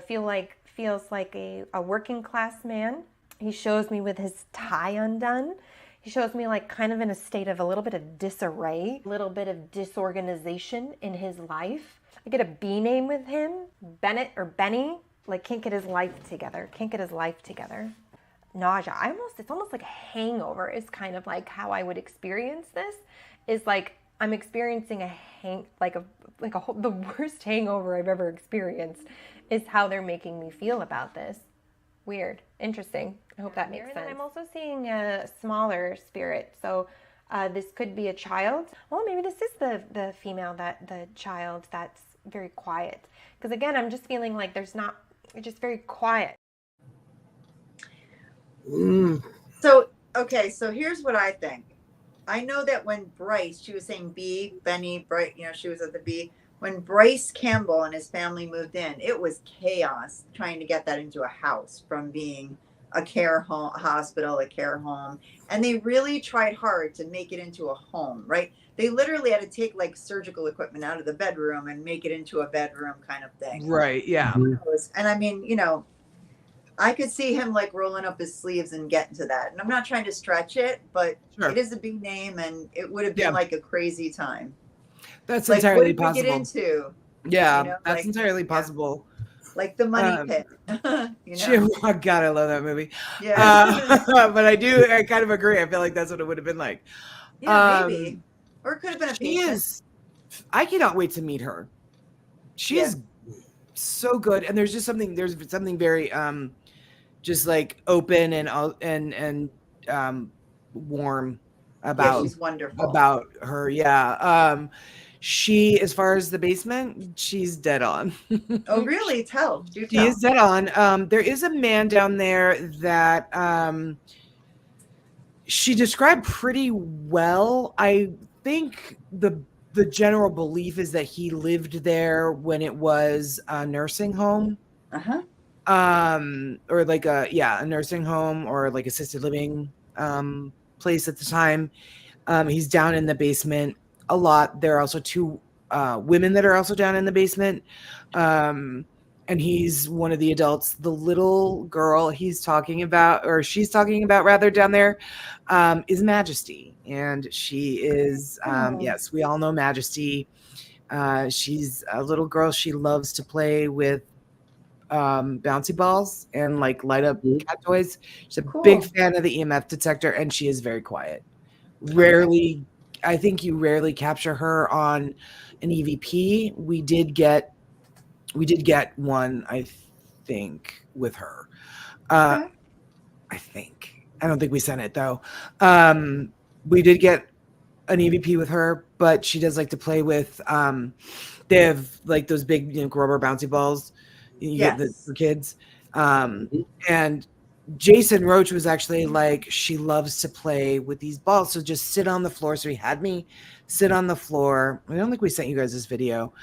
Feels like a working class man. He shows me with his tie undone. He shows me like kind of in a state of a little bit of disarray, a little bit of disorganization in his life. I get a B name with him, Bennett or Benny, like can't get his life together. Nausea. It's almost like a hangover is kind of like how I would experience this. Is like I'm experiencing the worst hangover I've ever experienced is how they're making me feel about this. Weird. Interesting. I hope that makes sense. I'm also seeing a smaller spirit. So this could be a child. Well, maybe this is the female, the child that's very quiet. Because again, I'm just feeling like it's just very quiet. So here's what I think. I know that when Bryce, she was saying B, Benny, Bryce, she was at the B. When Bryce Campbell and his family moved in, it was chaos trying to get that into a house from being a care home, hospital, a care home. And they really tried hard to make it into a home, right? They literally had to take like surgical equipment out of the bedroom and make it into a bedroom kind of thing. Right. Yeah. And I mean, I could see him like rolling up his sleeves and getting to that. And I'm not trying to stretch it, but Sure. it is a big name and it would have been like a crazy time. That's Like, entirely what did we possible. get into? Yeah, that's entirely possible. Like the money pit. God, I love that movie. Yeah. But I kind of agree. I feel like that's what it would have been like. Yeah, maybe. Or it could have been a patient. I cannot wait to meet her. She is so good. And there's something very just like open and warm about she's wonderful. About her. Yeah. She, as far as the basement, she's dead on. Oh, really? Do tell. She is dead on. There is a man down there that she described pretty well. I think the general belief is that he lived there when it was a nursing home. Uh-huh. Or like a nursing home or like assisted living place at the time. He's down in the basement a lot. There are also two women that are also down in the basement. And he's one of the adults. The little girl she's talking about rather down there is Majesty. And she is, yes, we all know Majesty. She's a little girl. She loves to play with bouncy balls and like light up cat toys. She's a big fan of the EMF detector, and she is very quiet. I think you rarely capture her on an EVP. We did get one, I think, with her. I think. I don't think we sent it though. We did get an EVP with her, but she does like to play with they have like those big rubber bouncy balls you get for kids. And Jason Roach was actually like, she loves to play with these balls, so just sit on the floor. So he had me sit on the floor. I don't think we sent you guys this video.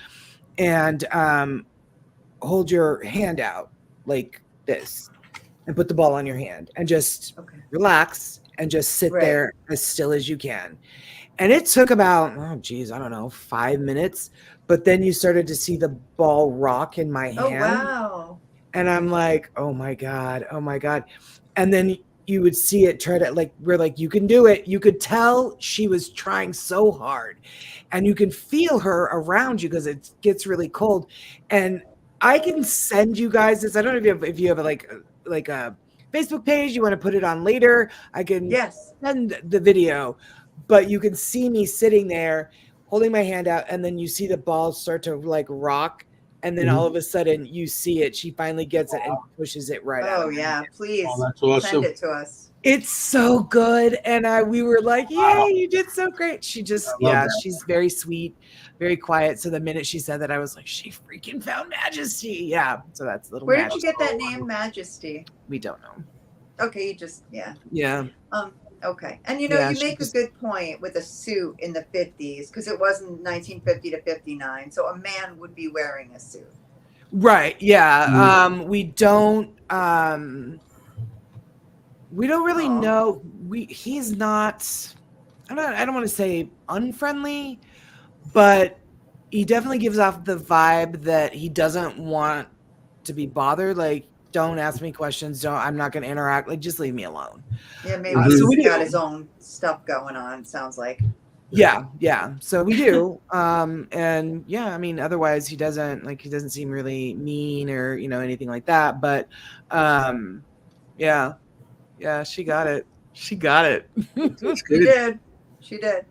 And hold your hand out like this and put the ball on your hand and just relax and just sit there as still as you can. And it took about, I don't know, 5 minutes. But then you started to see the ball rock in my hand. Oh, wow. And I'm like, oh my God. And then you would see it try to, like, we're like, you can do it. You could tell she was trying so hard. And you can feel her around you because it gets really cold. And I can send you guys this. I don't know if you have like a Facebook page, you want to put it on later. I can send the video. But you can see me sitting there holding my hand out, and then you see the ball start to like rock. And then all of a sudden you see it. She finally gets it and pushes it right out. Oh, yeah. Please that's awesome. send it to us. It's so good. And we were like, yay, you did so great. She just, she's very sweet, very quiet. So the minute she said that, I was like, she freaking found Majesty. Yeah. So that's little Where Majesty. did you get that name, Majesty? We don't know. Okay, you just, Yeah. Okay. And you make a good point with a suit in the 50s, because it wasn't 1950 to 59. So a man would be wearing a suit. Right. Yeah. We don't really know. He's not, I don't want to say unfriendly, but he definitely gives off the vibe that he doesn't want to be bothered. Like, don't ask me questions. I'm not going to interact. Like, just leave me alone. Yeah, maybe he's got his own stuff going on, it sounds like. Yeah. So we do. And yeah, I mean, otherwise he doesn't seem really mean or, anything like that. But yeah, she got it. She did. She did.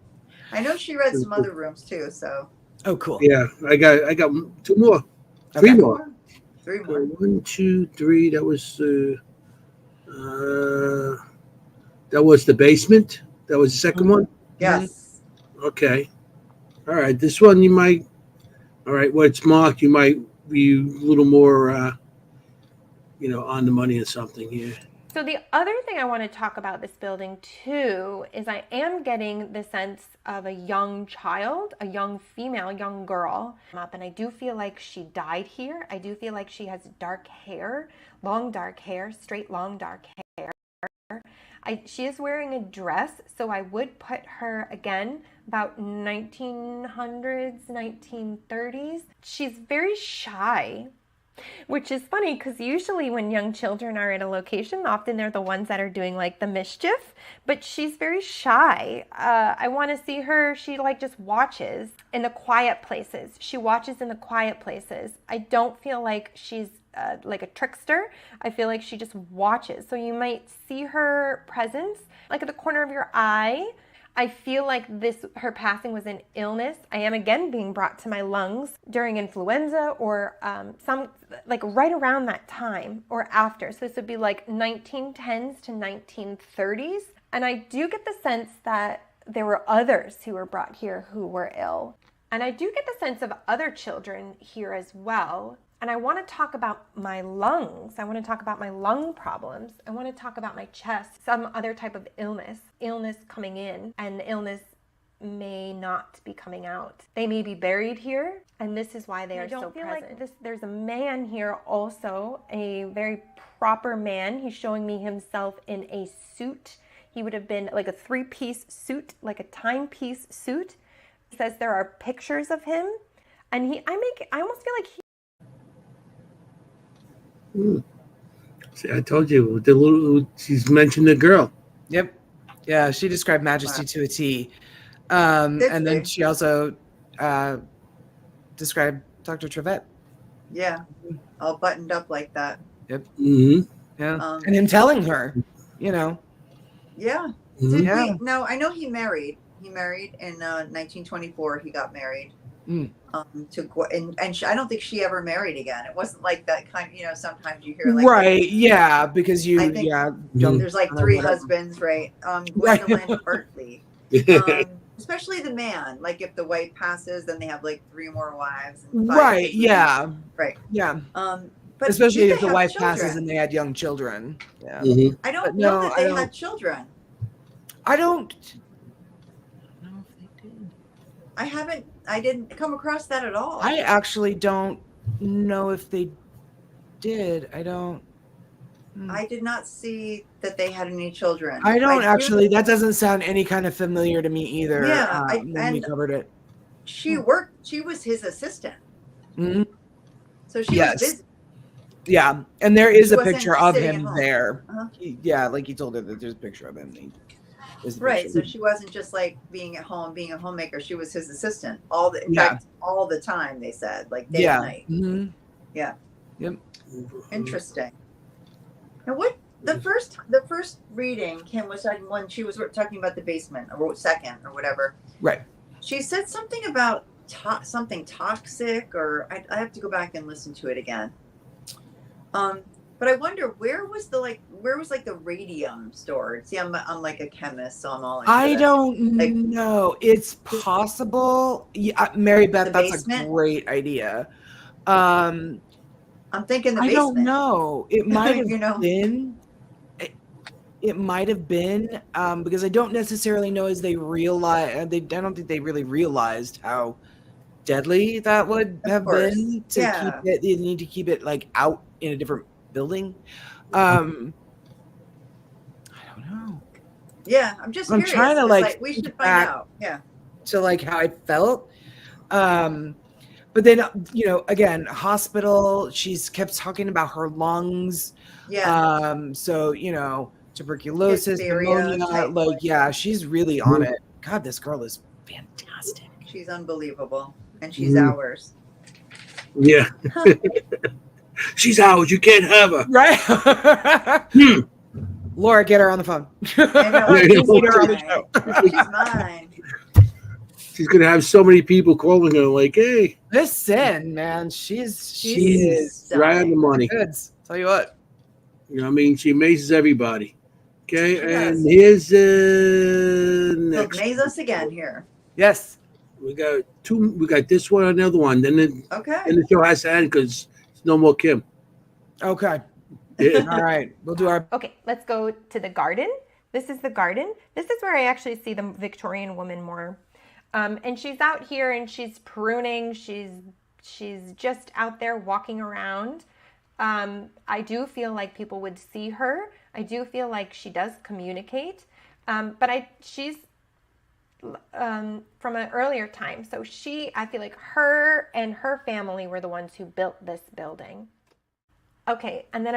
I know she read some other rooms too, so. Oh, cool. Yeah, I got 2 more. 3 more. 3 more. 1, 2, 3. That was the basement. That was the second one. Yes. Okay. All right. This one you might. All right. Well, it's marked. You might be a little more, on the money or something here. So the other thing I want to talk about this building too is I am getting the sense of a young child, a young female, young girl. And I do feel like she died here. I do feel like she has dark hair, long dark hair, straight long dark hair. She is wearing a dress, so I would put her, again, about 1900s, 1930s. She's very shy. Which is funny because usually when young children are at a location, often they're the ones that are doing like the mischief, but she's very shy. I want to see her. She just watches in the quiet places. She watches in the quiet places. I don't feel like she's like a trickster. I feel like she just watches. So you might see her presence like at the corner of your eye. I feel like her passing was an illness. I am again being brought to my lungs during influenza or some right around that time or after. So this would be like 1910s to 1930s. And I do get the sense that there were others who were brought here who were ill. And I do get the sense of other children here as well. And I want to talk about my lungs. I want to talk about my lung problems. I want to talk about my chest, some other type of illness coming in, and the illness may not be coming out. They may be buried here, and this is why they are so present. There's a man here also, a very proper man. He's showing me himself in a suit. He would have been like a 3-piece suit, like a timepiece suit. It says there are pictures of him, and I almost feel like See, I told you, she's mentioned the girl. Yep. Yeah, she described Majesty to a T. And then she also described Dr. Trevette. Yeah, all buttoned up like that. Yep. Mm-hmm. Yeah. And him telling her, Yeah. Mm-hmm. No, I know he married. He married in 1924. He got married. Mm. I don't think she ever married again. It wasn't like that kind. Sometimes you hear right, yeah, because there's like 3 husbands, right? Gwendolyn Hartley, especially the man. Like if the wife passes, then they have like 3 more wives. And 5 right, yeah, right, yeah. But especially did if they the have wife children? passes and they had young children. Yeah. Mhm. I don't But know no, that I they don't- had children. I don't know if they did. I didn't come across that at all. I actually don't know if they did. I don't. I did not see that they had any children. I don't do- actually. That doesn't sound any kind of familiar to me either. Yeah, When we covered it. She worked. She was his assistant, Mhm. so she was Yes. busy. Yeah, and there is She a wasn't picture of sitting him at home. there. Uh-huh. Yeah, like he told her that there's a picture of him. There's a Right. picture. So she wasn't just like being at home, being a homemaker. She was his assistant in Yeah. fact, all the time. They said, like day Yeah. and night. Mhm. Yeah. Yep. Interesting. Now, what the first reading, Kim was talking when she was talking about the basement, or second, or whatever. Right. She said something about something toxic, or I have to go back and listen to it again. But I wonder where was the radium stored? See, I'm like a chemist, so I'm all into I this. don't Like- know. It's possible. Yeah, Mary Beth, The that's basement? a great idea. I'm thinking the I basement. don't know. It might have You know? been. It might have been because I don't necessarily know as they realize. I don't think they really realized how deadly that would Of have course. been to Yeah. keep it. You need to keep it like out in a different building. I don't know. Yeah, I'm just I'm curious. trying to, 'cause, like, we think should find back. out. Yeah. To like how I felt. But then, again, hospital, she's kept talking about her lungs. Yeah. So, tuberculosis, Diphtheria, pneumonia, typhoid. yeah, she's really on it. God, this girl is fantastic. She's unbelievable, and she's Mhm. ours. Yeah. She's ours. You can't have her. Right? Laura, get her on the phone. I know. Yeah, You need her on the show. She's mine. She's gonna have so many people calling her like, "Hey, Listen, man, she is right on the money." goods. Tell you what. You know, what I mean, she amazes everybody. Okay, She and does. here's She'll next. amaze us again here. Yes. We got two. We got this one, another one. Then Okay. the show has to end because there's no more Kim. Okay. Yeah. All right. We'll do our Okay, let's go to the garden. This is the garden. This is where I actually see the Victorian woman more. And she's out here and she's pruning. She's just out there walking around. I do feel like people would see her. I do feel like she does communicate. But she's from an earlier time. So I feel like her and her family were the ones who built this building. Okay, and then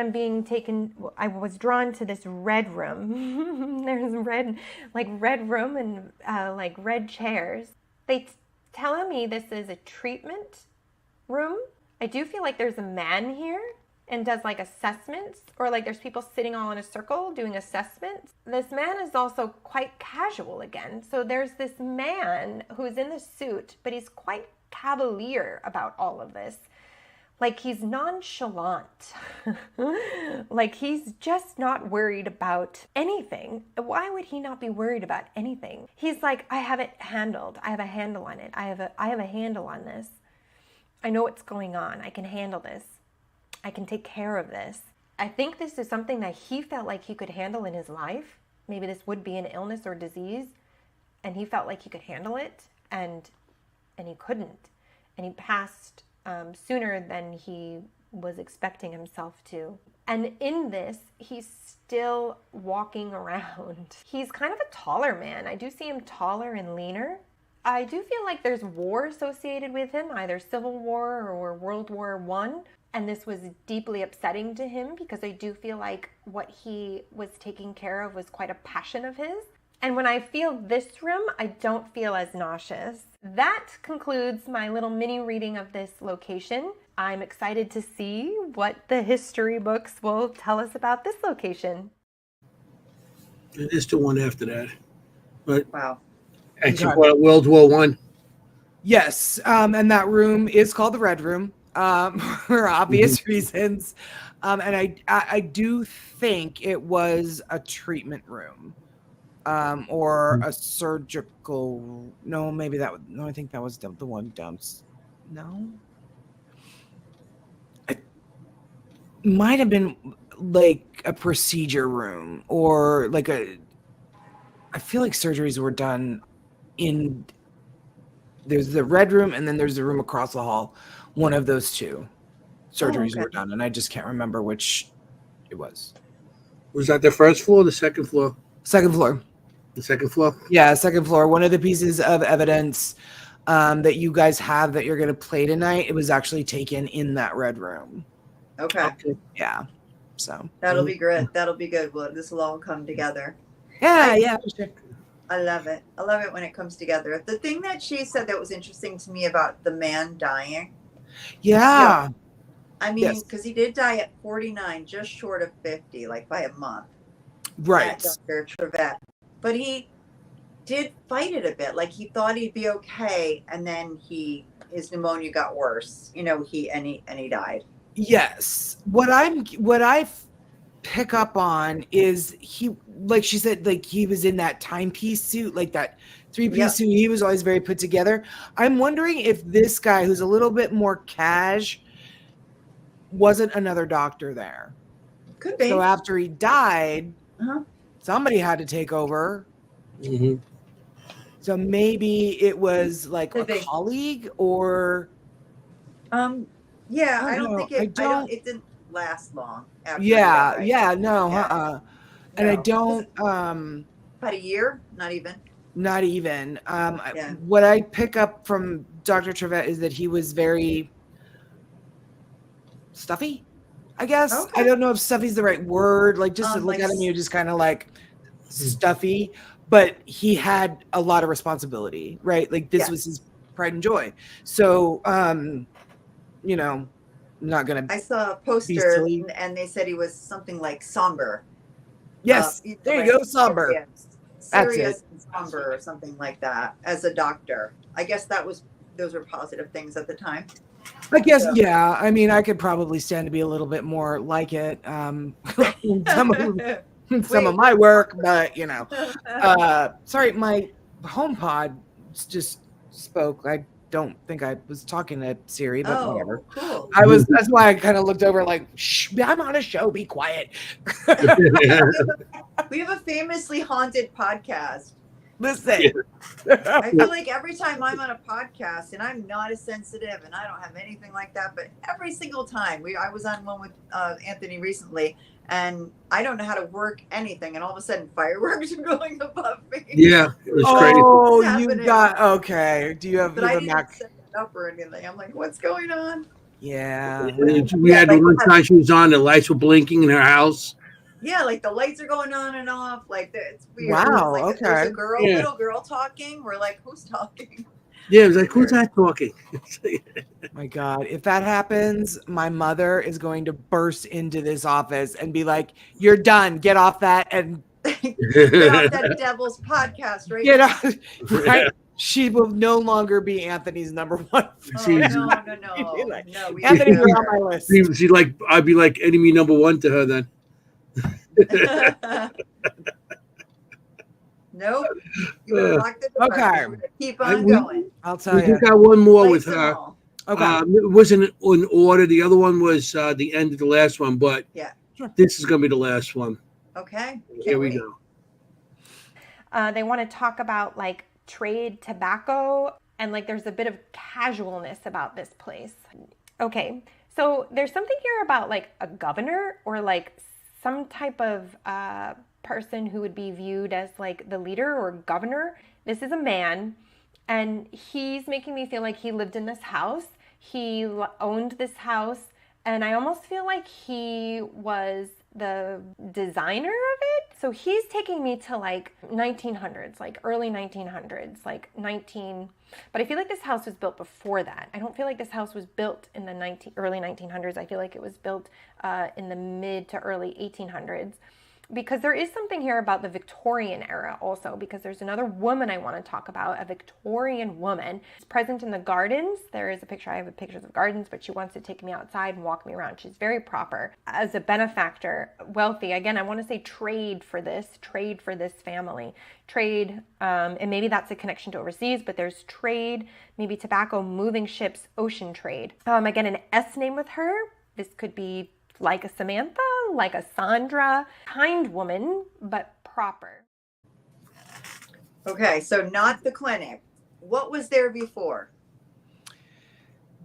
I was drawn to this red room. There's red room and like red chairs. Telling me this is a treatment room. I do feel like there's a man here and does like assessments, or like there's people sitting all in a circle doing assessments. This man is also quite casual again. So there's this man who's in the suit, but he's quite cavalier about all of this. Like he's nonchalant. Like he's just not worried about anything. Why would he not be worried about anything? He's like, I have it handled. I have a handle on it. I have a handle on this. I know what's going on. I can handle this. I can take care of this. I think this is something that he felt like he could handle in his life. Maybe this would be an illness or disease, and he felt like he could handle it, and he couldn't. And he passed sooner than he was expecting himself to. And in this, he's still walking around. He's kind of a taller man. I do see him taller and leaner. I do feel like there's war associated with him, either Civil War or World War I. And this was deeply upsetting to him because I do feel like what he was taking care of was quite a passion of his. And when I feel this room, I don't feel as nauseous. That concludes my little mini reading of this location. I'm excited to see what the history books will tell us about this location. There's still one after that, but Wow. and she brought up World War One. Yes, and that room is called the Red Room for obvious reasons. And I do think it was a treatment room or a surgical. No, maybe that. No, I think that was the one dumps. No. might have been like a procedure room or like I feel like surgeries were done in, there's the red room and then there's the room across the hall. One of those two surgeries okay. were done, and I just can't remember which it was. Was that the first floor or the second floor? Second floor. The second floor? Yeah, second floor. One of the pieces of evidence that you guys have that you're going to play tonight, it was actually taken in that red room. Okay. Yeah. So That'll be good. That'll be good. Well, this will all come together. yeah, I- yeah, for sure. I love it. I love it when it comes together. The thing that she said that was interesting to me about the man dying, Yeah. I mean, Yes. because he did die at 49, just short of 50, like by a month. Right. Dr. Trevette. But he did fight it a bit. Like he thought he'd be okay, and then his pneumonia got worse. You know, he died. Yes. What I pick up on is he, like she said, like he was in that timepiece suit, like that 3-piece Yep. suit. He was always very put together. I'm wondering if this guy, who's a little bit more cash, wasn't another doctor there. Could be. So after he died, Uh-huh. somebody had to take over. Mm-hmm. So maybe it was like Could a be. colleague or Yeah, I I don't don't think know. it. I I don't. don't- It didn't last long. After he got right. no, Yeah. and I No. don't About a year, not even. not even Yeah. what I pick up from Dr. Trevette is that he was very stuffy, I guess. Okay. I don't know if stuffy's the right word, like just to look Like at him, you're just kind of like stuffy, but he had a lot of responsibility, right? Like this Yeah. was his pride and joy. So you know, I'm not gonna I saw a be poster, silly. and they said he was something like somber. Yes, You know, there like you go, somber. serious and somber, or something like that. As a doctor, I guess those were positive things at the time. I guess, So- yeah. I mean, I could probably stand to be a little bit more like it. In some of my work, but you know. Sorry, my HomePod just spoke. I don't think I was talking to Siri, but whatever. Cool. That's why I kind of looked over like, shh, I'm on a show, be quiet. We have a famously haunted podcast. Listen. I feel like every time I'm on a podcast, and I'm not as sensitive, and I don't have anything like that, but every single time I was on one with Anthony recently, and I don't know how to work anything, and all of a sudden fireworks are going above me. Yeah, it was crazy. Oh, What's you happening? got, okay. Do you have, But you I have a didn't Mac? set it up or anything. I'm like, what's going on? Yeah. We had one time she was on, the lights were blinking in her house. Yeah, like the lights are going on and off. Like it's weird. Wow, It's like there's a okay. little girl talking. We're like, who's talking? Yeah, it was like, who's that talking? My God, if that happens, my mother is going to burst into this office and be like, "You're done. Get off that and Get off that devil's podcast right get now. off." Right? She will no longer be Anthony's number one. Oh, She's- no. Like, No, we Anthony, don't you're on my list. She like, I'd be like enemy number one to her then. Nope. You better lock the door. Okay. We're gonna keep on going. I'll tell We you. just got one more with Lights and her. all. Okay. It wasn't in order. The other one was the end of the last one, but Yeah. this is going to be the last one. Okay. Here we go. They want to talk about like trade tobacco, and like there's a bit of casualness about this place. Okay, so there's something here about like a governor or like some type of person who would be viewed as like the leader or governor. This is a man, and he's making me feel like he lived in this house. He owned this house, and I almost feel like he was the designer of it. So he's taking me to like 1900s, like early 1900s, like but I feel like this house was built before that. I don't feel like this house was built in the early 1900s. I feel like it was built in the mid to early 1800s. Because there is something here about the Victorian era also, because there's another woman I want to talk about, a Victorian woman. She's present in the gardens. There is a picture, I have pictures of gardens, but she wants to take me outside and walk me around. She's very proper. As a benefactor, wealthy. Again, I want to say trade for this family. Trade, and maybe that's a connection to overseas, but there's trade, maybe tobacco, moving ships, ocean trade. Again, an S name with her. This could be like a Samantha, like a Sandra, kind woman, but proper. Okay, so not the clinic. What was there before?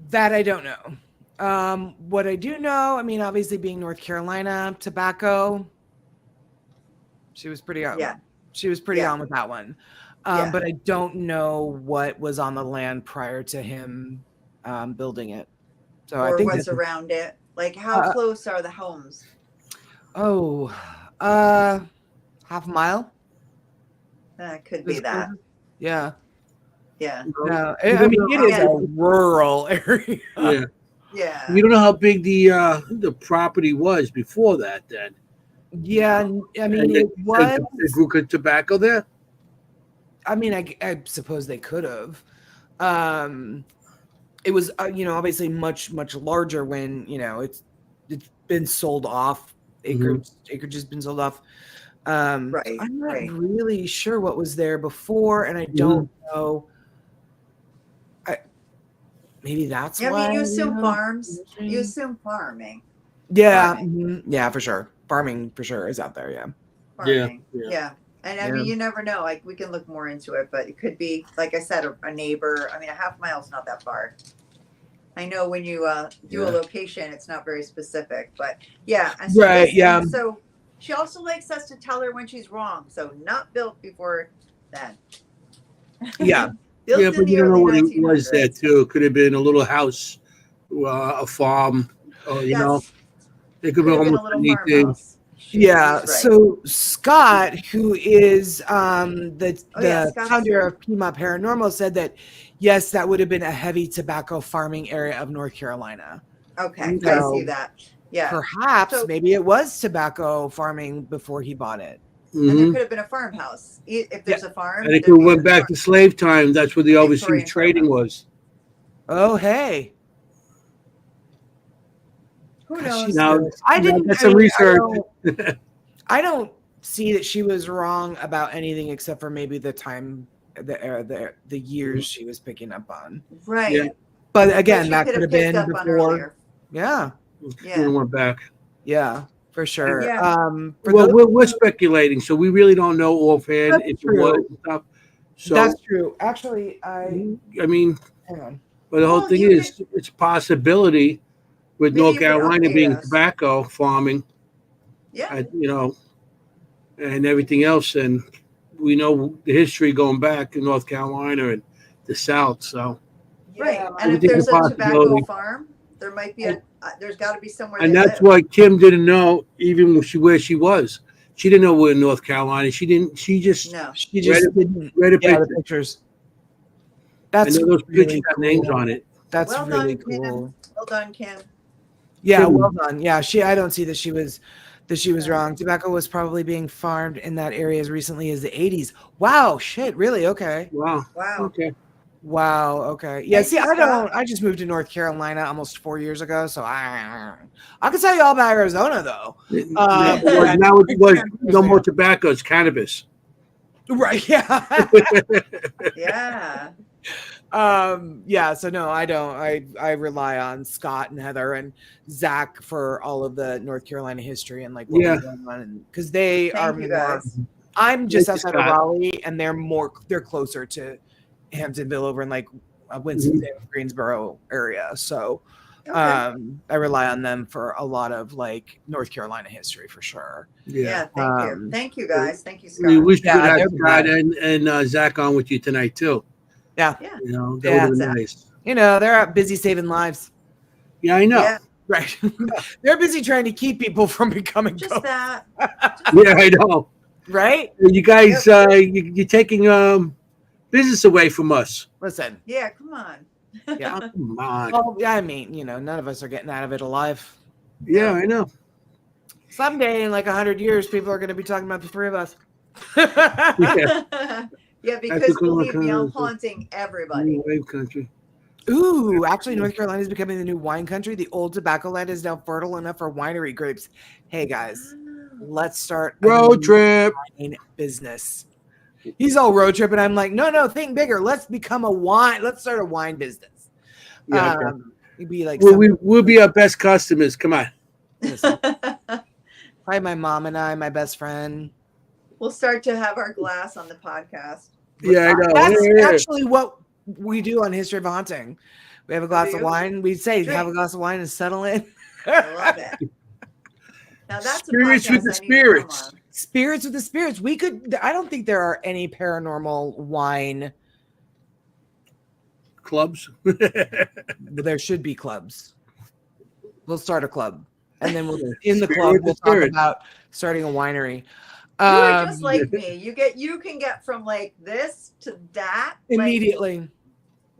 That I don't know. What I do know, I mean, obviously being North Carolina, tobacco. She was pretty on. Yeah. She was pretty Yeah. on with that one. Yeah. But I don't know what was on the land prior to him building it. So I Or think what's around it? Like, how close are the homes? Half a mile. Could be that. Yeah. Yeah. No, I mean, it is a rural area. Yeah. Yeah. You don't know how big the property was before that, then. Yeah, I mean, it was. They grew tobacco there. I mean, I suppose they could have. It was, obviously much larger when it's been sold off. Acreage has been sold off. Right. I'm not really sure what was there before, and I don't know. Maybe that's why. I mean, you assume farms. You assume farming. Yeah, Farming. Yeah, for sure. Farming for sure is out there. Yeah. Farming. Yeah. And I mean, you never know. Like, we can look more into it, but it could be, like I said, a neighbor. I mean, a half mile is not that far. I know when you do a location, it's not very specific, but yeah. And so Right. So she also likes us to tell her when she's wrong. So not built before then. Yeah. Built But you don't know what it was there too. It could have been a little house, a farm, or it could be almost anything. Farmhouse. Yeah. Right. So Scott, who is the Scott's founder here. of Pima Paranormal, said that yes, that would have been a heavy tobacco farming area of North Carolina. Okay, So, I see that. Yeah. Perhaps maybe it was tobacco farming before he bought it. And there could have been a farmhouse. If there's a farm. I think we went back to slave time. That's where the overseas trading was. Oh, hey. Who knows? Now, I didn't get some research. I don't see that she was wrong about anything except for maybe the time, the years she was picking up on. Right. Yeah. But again, that could could have been before. Yeah. We went back. Yeah, for sure. Yeah. We're speculating, so we really don't know offhand if it was and stuff. So that's true. Actually, I mean, hang on. But the whole thing is, it's a possibility with North Carolina being tobacco farming. Yeah. And everything else, and we know the history going back in North Carolina and the South. So right, and if there's a tobacco farm, there might be there's got to be somewhere. And that's why Kim didn't know even where she was. She didn't know we're in North Carolina. She didn't. She just didn't read a the pictures. That's and those really pictures have cool. names on it. That's well really done, cool. Kim. Well done, Kim. Yeah, well done. Yeah, I don't see that she was wrong. Tobacco was probably being farmed in that area as recently as the 80s. Wow, shit, really? Okay. Wow. Okay. Wow, okay. Yeah, see, I just moved to North Carolina almost 4 years ago, so I can tell you all about Arizona though. Now it was no more tobacco, it's cannabis. Right, yeah. Yeah. So no, I don't. I rely on Scott and Heather and Zach for all of the North Carolina history and like what was going on, because they are more. I'm just outside of Raleigh, and they're closer to Hamptonville over in like Winston-Salem, Greensboro area. So I rely on them for a lot of like North Carolina history for sure. Yeah, thank you guys. Thank you, Scott. We wish we could have Scott and Zach on with you tonight too. Yeah. Yeah. That would have been nice. They're out busy saving lives. Yeah, I know. Yeah. Right. They're busy trying to keep people from becoming just ghosts. that. Yeah, I know. Right? You guys, you're taking business away from us. Listen. Yeah, come on. Yeah. Come on. Well, I mean, none of us are getting out of it alive. Yeah, I know. Someday in like 100 years, people are going to be talking about the three of us. Yeah, because believe me, I'm haunting everybody. Wave country. Ooh, actually, North Carolina is becoming the new wine country. The old tobacco land is now fertile enough for winery grapes. Hey, guys, let's start road trip business. He's all road trip, and I'm like, no, think bigger. Let's become a wine. Let's start a wine business. Yeah, It'd be like we'll be our best customers. Come on. Listen, probably my mom and I, my best friend. We'll start to have our glass on the podcast. Yeah, I know. That's Yeah. actually what we do on History of Haunting. We have a glass do of you? wine. We say, Drink. have a glass of wine and settle in. I love it. Now that's Spirits a with podcast the I need to come spirits. on. Spirits with the spirits. We could, I don't think there are any paranormal wine. Clubs. There should be clubs. We'll start a club. And then we'll, in the Spirit club, with the we'll talk spirits. about starting a winery. You are just Um, like me. You can get from like this to that like, immediately.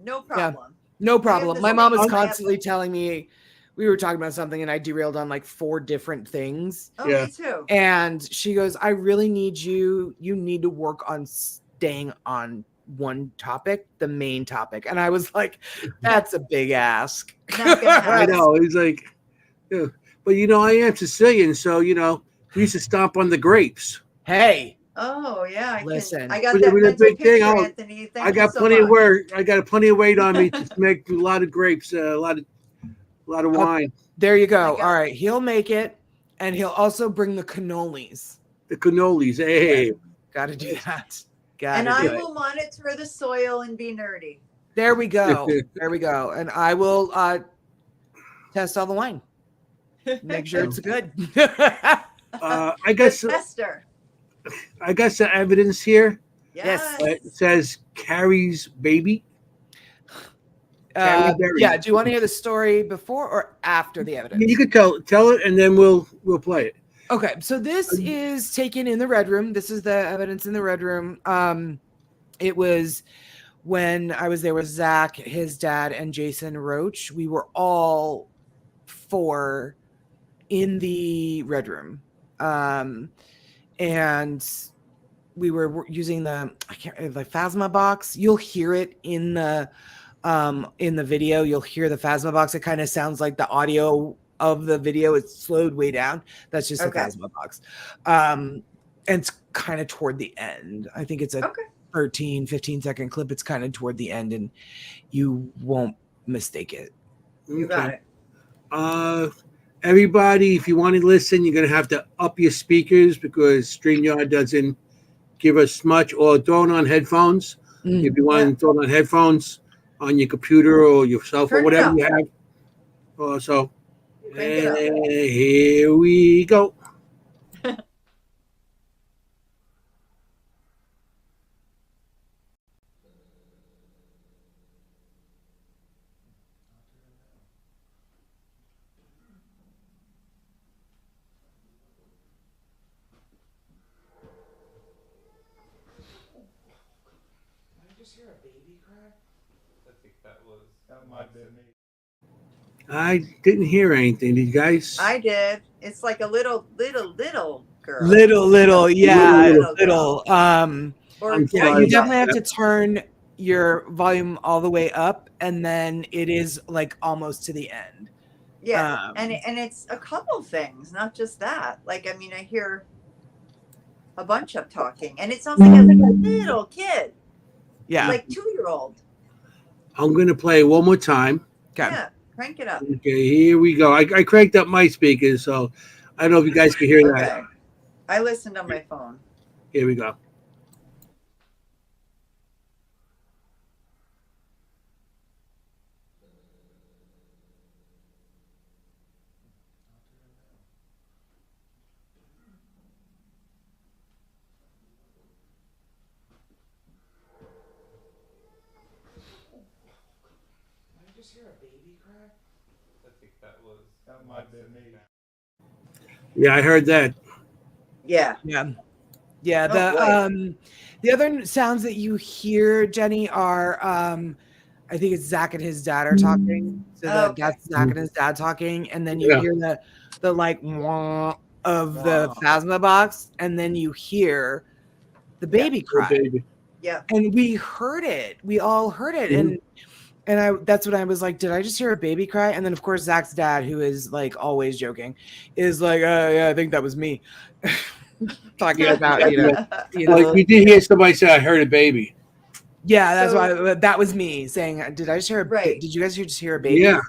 no problem. No problem. the My same mom was thing. constantly telling me we were talking about something and I derailed on like 4 different things. Oh, Yeah. me too. And she goes, I really need you need to work on staying on one topic, the main topic. And I was like, that's a big ask. Not gonna happen. I know. He's like, yeah. But I am Sicilian, so we used to stomp on the grapes. Hey, Oh yeah, Listen. I got Was that it a mental big thing? picture, Oh, Anthony. Thank I got you so plenty much. of work. I got plenty of weight on me to make a lot of grapes, a lot of wine. there you go. I got All right. He'll make it. And he'll also bring the cannolis. The cannolis. Hey, Got to do that. Got And to I do it. will monitor the soil and be nerdy. There we go. There we go. And I will test all the wine. Make sure it's good. I guess The tester. I got some evidence here. Yes. It says Carrie's baby. Carrie Berry. Yeah. Do you want to hear the story before or after the evidence? You could tell it, and then we'll play it. Okay, so this is taken in the Red Room. This is the evidence in the Red Room. It was when I was there with Zach, his dad, and Jason Roach. We were all 4 in the Red Room, and we were using the Phasma box. You'll hear it in the video. You'll hear the Phasma box. It kind of sounds like the audio of the video. It's slowed way down. That's just Okay. a Phasma box. And it's kind of toward the end. I think it's a 15 second clip. It's kind of toward the end, and you won't mistake it. You got it. Everybody, if you want to listen, you're going to have to up your speakers because StreamYard doesn't give us much, or throw it on headphones. If you want to throw it on headphones on your computer or your cell phone, Turn it whatever up. you have. So Crank it up. here we go. I didn't hear anything. Did you guys? I did. It's like a little girl. Little, yeah, Little. Or I'm Yeah, sorry you definitely about have to turn your volume all the way up, and then it is like almost to the end. yeah, Um, and it's a couple things, not just that. Like I mean, I hear a bunch of talking, and it sounds like a little kid, Yeah. like 2-year-old. I'm going to play one more time. Okay. Yeah, crank it up. Okay, here we go. I cranked up my speakers, so I don't know if you guys can hear that. Okay, I listened on my phone. Here we go. Yeah, I heard that. Yeah. Yeah. Oh, The other sounds that you hear, Jenny, are I think it's Zach and his dad are talking. So Okay. that's Zach and his dad talking, and then you Yeah. hear the like wah of the Wah. Phasma box, and then you hear the baby cry. Baby. Yeah. And we heard it. We all heard it. And I that's when I was like, did I just hear a baby cry? And then of course Zach's dad, who is like always joking, is like, yeah, I think that was me. Talking about, Like we did hear somebody say, "I heard a baby." yeah, that's So- why that was me saying, did I just hear Right. did you guys just hear a baby? Yeah.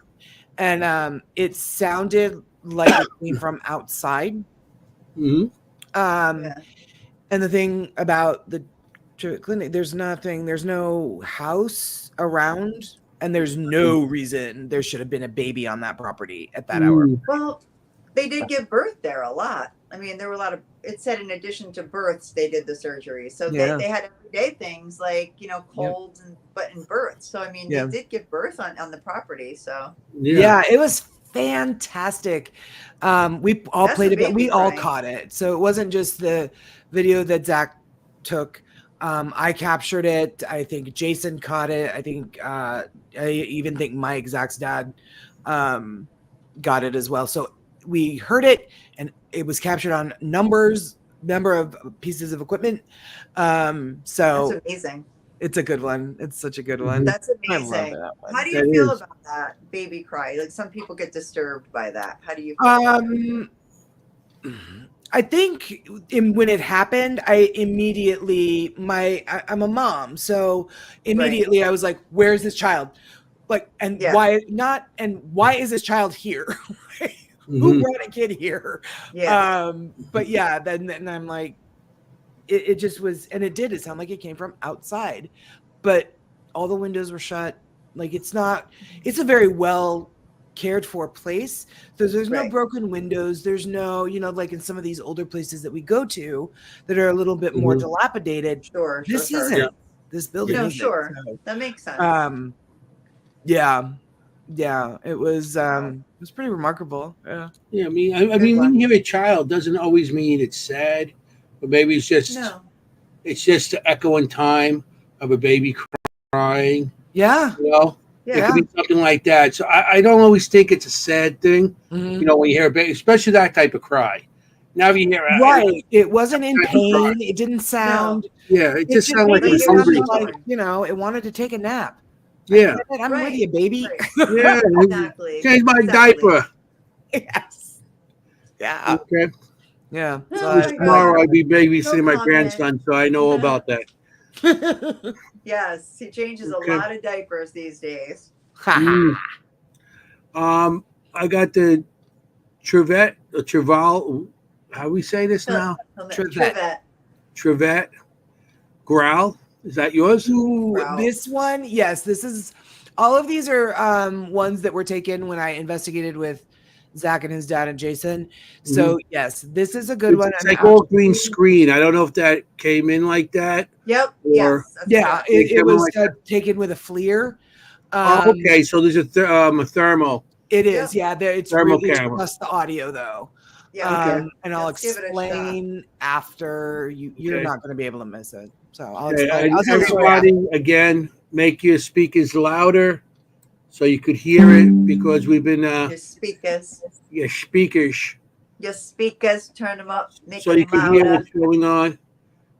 And it sounded like it came from outside. Mhm. Yeah. And the thing about the clinic, there's no house around, and there's no reason there should have been a baby on that property at that hour. Mm. Well, they did give birth there a lot. I mean, there were a lot of, it said in addition to births, they did the surgery. So Yeah. they had everyday things like, colds and births. So, I mean, Yeah. they did give birth on the property. So, Yeah, it was fantastic. We all That's played a it, but we baby all crying. caught it. So it wasn't just the video that Zach took. I captured it. I think Jason caught it. I think I even think Mike, Zach's dad, got it as well. So we heard it, and it was captured on number of pieces of equipment. So that's amazing. it's a good one. It's such a good one. That's I love amazing. that one. How do That you feel is. about that baby cry? Like some people get disturbed by that. How do you feel about it? I think when it happened, I immediately I'm a mom, so immediately I was like, "Where's this child?" Like, and Yeah. why is this child here? Who Mhm. brought a kid here? Yeah. But yeah, then I'm like, it just was, and it did. It sounded like it came from outside, but all the windows were shut. Like it's a very well cared for place. So there's no Right. broken windows. There's no, like in some of these older places that we go to that are a little bit more Mhm. dilapidated. Sure. This sure. isn't. Yeah. This building No, isn't. sure. So, That makes sense. yeah. It was pretty remarkable. Yeah. Yeah, I mean, I Good mean, when one. you hear a child, doesn't always mean it's sad, but maybe it's just No. the echo in time of a baby crying. Yeah. It Yeah. could be something like that. So I don't always think it's a sad thing. Mhm. When you hear a baby, especially that type of cry. Now if you hear, Right. It wasn't in pain. It didn't sound. yeah, it just sounded like maybe it was it was hungry. sounded like, it wanted to take a nap. Yeah, I get it. I'm with Right. you, baby. Right. yeah. Exactly. Change my Exactly. diaper. Yes. Yeah. Okay. Yeah. Oh So my Just God. tomorrow I'll be babysitting No my comment. grandson, so I know about that. Yes, he changes Okay. a lot of diapers these days. Mm. I got the Trevelle. How we say this now? Trevette. Trevette growl. Is that yours? Ooh, Wow. this one, yes. This is all of these are ones that were taken when I investigated with Zach and his dad and Jason. So yes, this is a good one. It's like all green screen. I don't know if that came in like that. Yep. Or- Yes. that's Yeah, correct. it was like taken with a FLIR. Okay, so there's a thermal. It is, yeah. It's Thermal really camera. just the audio though. Yeah. And I'll Let's give it a shot. explain after you're Okay. not going to be able to miss it. So I'll Okay, explain. and I'll tell the story after. everybody, again, make your speakers louder so you could hear it because we've been Your speakers. your speakers Turn them up. Make so them you can louder. hear what's going on.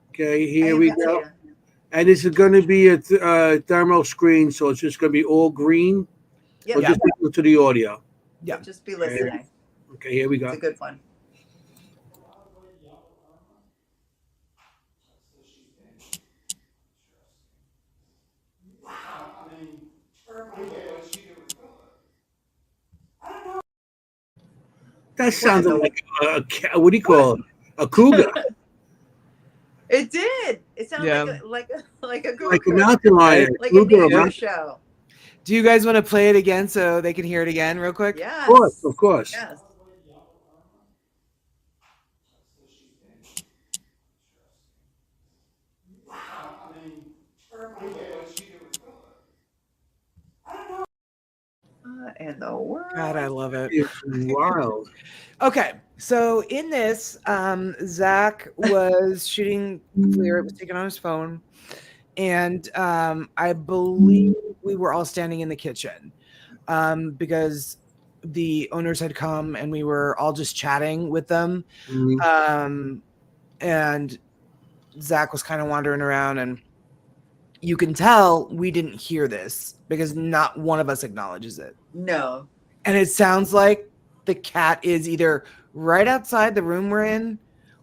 Okay, here we I go. imitator. And this is going to be a thermal screen, so it's just going to be all green. Yep. So just listen to the audio. Yeah. Just be listening. Okay, here we It's go. a good one. That sounded like what do you call it? A cougar, It did. It sounded Yeah. like a like a cougar. mountain lion. Like a Cougar, nature mountain- show. Do you guys want to play it again so they can hear it again real quick? Yes. Of course. Yes. And the world. God, I love it. It's wild. Okay, so in this, Zach was shooting FLIR. It was taken on his phone, and I believe we were all standing in the kitchen because the owners had come and we were all just chatting with them. Mhm. And Zach was kind of wandering around, and you can tell we didn't hear this because not one of us acknowledges it. No. And it sounds like the cat is either right outside the room we're in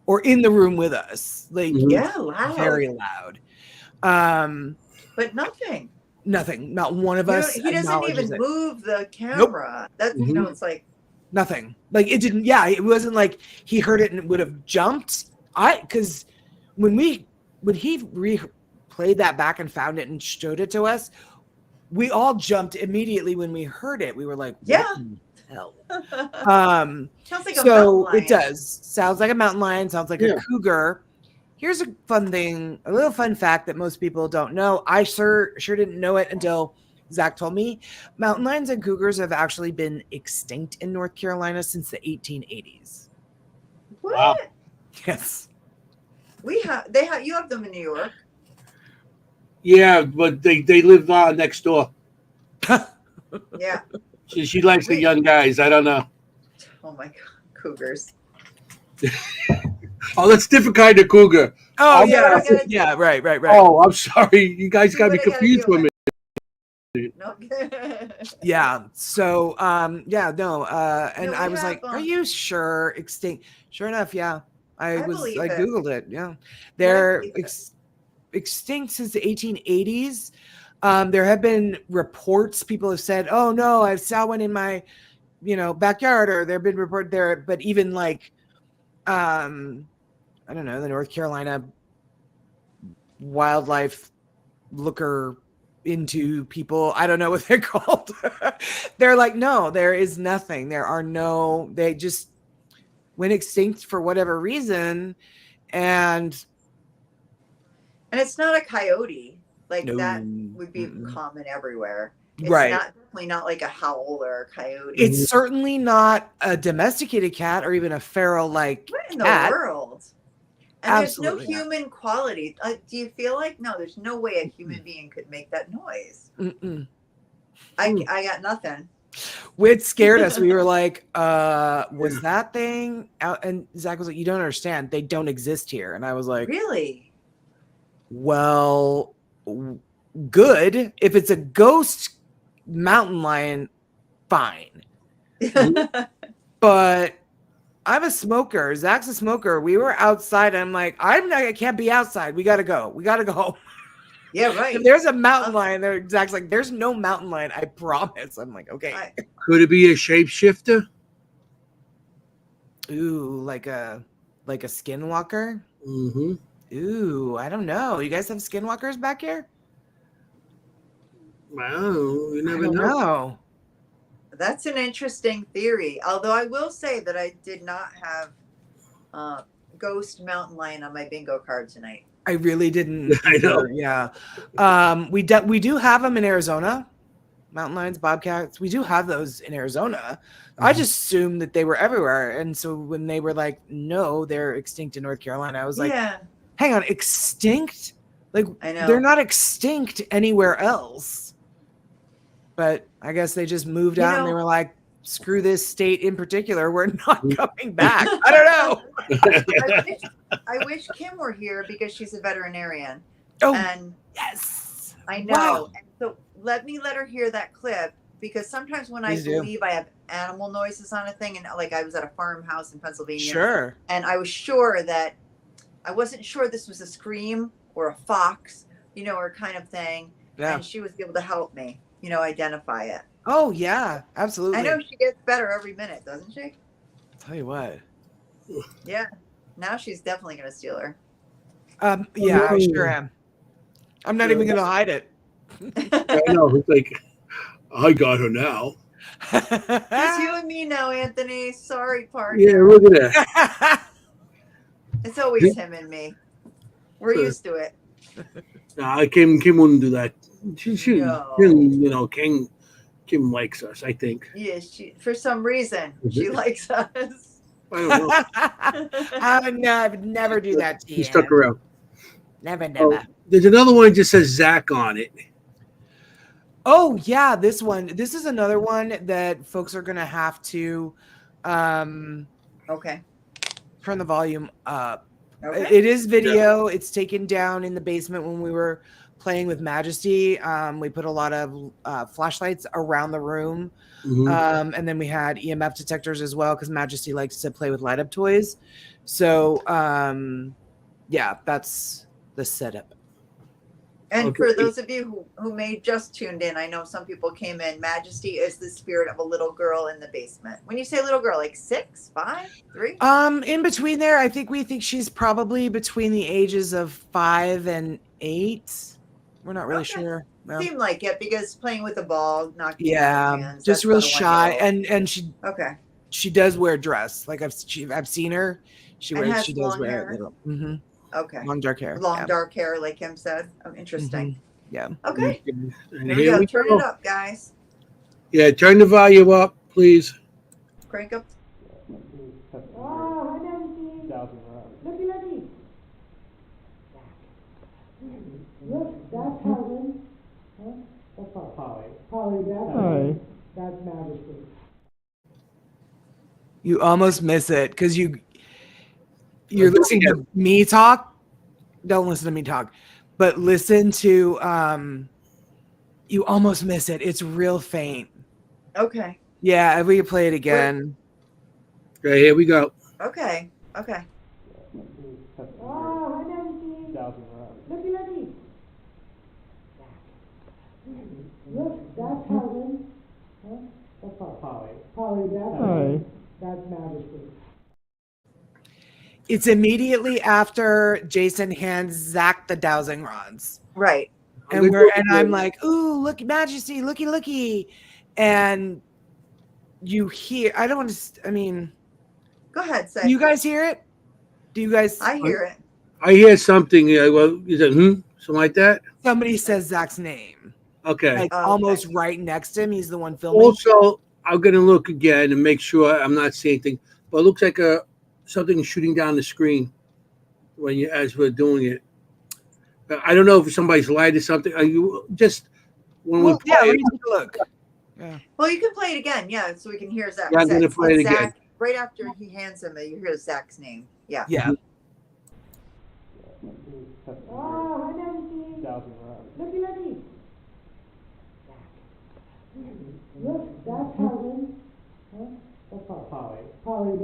or in the room with us. Like, Mhm. Yeah, it's loud. very loud. But nothing. Nothing. Not one of You know, us he doesn't acknowledges even it. move the camera. That's Mhm. it's like Nothing. Like it didn't. Yeah, it wasn't like he heard it and would have jumped. Because when he replayed that back and found it and showed it to us, we all jumped immediately when we heard it. We were like, Yeah. what the hell? Sounds like a mountain lion. It does. Sounds like a mountain lion. Sounds like a cougar. Here's a little fun fact that most people don't know. I sure didn't know it until Zach told me. Mountain lions and cougars have actually been extinct in North Carolina since the 1880s. What? Wow. Yes. You have them in New York. Yeah, but they live next door. Yeah. She likes the young guys. I don't know. Oh my God, cougars. Oh, that's a different kind of cougar. Oh, yeah. Right. Oh, I'm sorry. You guys got me confused for a minute. No. Yeah. So, and No, I was like, "Are you sure extinct?" Sure enough, yeah. I googled it. Yeah, they're extinct since the 1880s. There have been reports. People have said, "Oh no, I saw one in my, backyard," or there have been reports there. But even like, I don't know, the North Carolina wildlife looker into people, I don't know what they're called. They're like, no, there is nothing. They just went extinct for whatever reason. And it's not a coyote. Like that would be common everywhere. It's definitely not like a howl or a coyote. It's certainly not a domesticated cat or even a feral like what in the cat. world? And Absolutely there's no human quality. Do you feel like there's no way a human being could make that noise? I got nothing. It scared us. We were like, was that thing out? And Zach was like, you don't understand. They don't exist here. And I was like, really? Well, good. If it's a ghost mountain lion, fine. But I'm a smoker. Zach's a smoker. We were outside. I'm like, I can't be outside. We got to go. Yeah, right. If there's a mountain lion there, Zach's like, there's no mountain lion. I promise. I'm like, okay. Could it be a shapeshifter? Ooh, like a skinwalker? Mm-hmm. Ooh, I don't know. You guys have skinwalkers back here? Well, you never don't know. That's an interesting theory. Although I will say that I did not have ghost mountain lion on my bingo card tonight. I really didn't. I know. Yeah. We do have them in Arizona. Mountain lions, bobcats. We do have those in Arizona. I just assumed that they were everywhere. And so when they were like, no, they're extinct in North Carolina, I was like, hang on, extinct? Like, I know. They're not extinct anywhere else. But I guess they just moved out and they were like, screw this state in particular. We're not coming back. I don't know. I wish Kim were here because she's a veterinarian. Oh, and yes. I know. Wow. And so let her hear that clip, because sometimes when I believe I have animal noises on a thing, and like I was at a farmhouse in Pennsylvania. Sure. And I wasn't sure this was a scream or a fox, or kind of thing. Yeah. And she was able to help me, identify it. Oh, yeah, absolutely. I know she gets better every minute, doesn't she? Tell you what. Yeah. Now she's definitely going to steal her. Yeah, I sure am. I'm not even going to hide it. I know. It's like, I got her now. It's you and me now, Anthony. Sorry, partner. Yeah, look at that. It's always him and me. We're used to it. Nah, Kim wouldn't do that. She No. Kim likes us, I think. Yeah, for some reason she likes us. I don't know. I would never do that to you. He stuck around. Never. There's another one that just says Zach on it. Oh yeah, this one. This is another one that folks are gonna have to Okay. turn the volume up. Okay. It is video. It's taken down in the basement when we were playing with Majesty. We put a lot of flashlights around the room. Mm-hmm. And then we had EMF detectors as well, because Majesty likes to play with light up toys. So yeah, that's the setup. And Okay. for those of you who may just tuned in, I know some people came in. Majesty is the spirit of a little girl in the basement. When you say little girl, like 6, 5, 3? In between there, I think we think she's probably between the ages of 5 and 8. We're not really Okay. sure. No. Seemed like it because playing with a ball, knocking Yeah, out hands. just that's real about a shy, 1-year-old. and Okay. she does wear a dress. Like I've seen her. She And wears. has She does long wear hair? a little. Mm-hmm. Okay. Long dark hair. Long yeah. dark hair, like Kim said. Oh, interesting. Yeah. Okay. And Here we go. Turn it up, guys. Yeah, turn the volume up, please. Crank up. Oh, hi, Nancy. Looky, looky. Look, that's Helen. Huh? That's Polly. Polly, that's Majesty. You almost miss it because you're listening to me talk. Don't listen to me talk, but listen to you almost miss it. It's real faint. Okay. Yeah, if we could play it again. Okay, here we go. Okay. Okay. Oh, hi, Nancy. Looky, looky. Look, that's Helen. Huh? That's Polly. Polly, that's Majesty. It's immediately after Jason hands Zach the dowsing rods. Right. And I'm like, ooh, look, Majesty, looky. And you hear, I don't want to, I mean. Go ahead, say. Do you guys hear it? Do you guys? I hear it. I hear something. Well, is it something like that? Somebody says Zach's name. Okay. Like okay. almost right next to him. He's the one filming. Also, I'm gonna look again and make sure I'm not seeing anything. But it looks like something shooting down the screen as we're doing it. I don't know if somebody's lighted something. Are you just when we play? Yeah, let me take a look. Yeah. Well, you can play it again, yeah, so we can hear Zach. Yeah, I'm gonna play it again. Zach, right after he hands him, you hear Zach's name. Yeah. Yeah. Oh, hi, Nancy. Looky, looky. Look, that's Helen. Huh? That's Polly.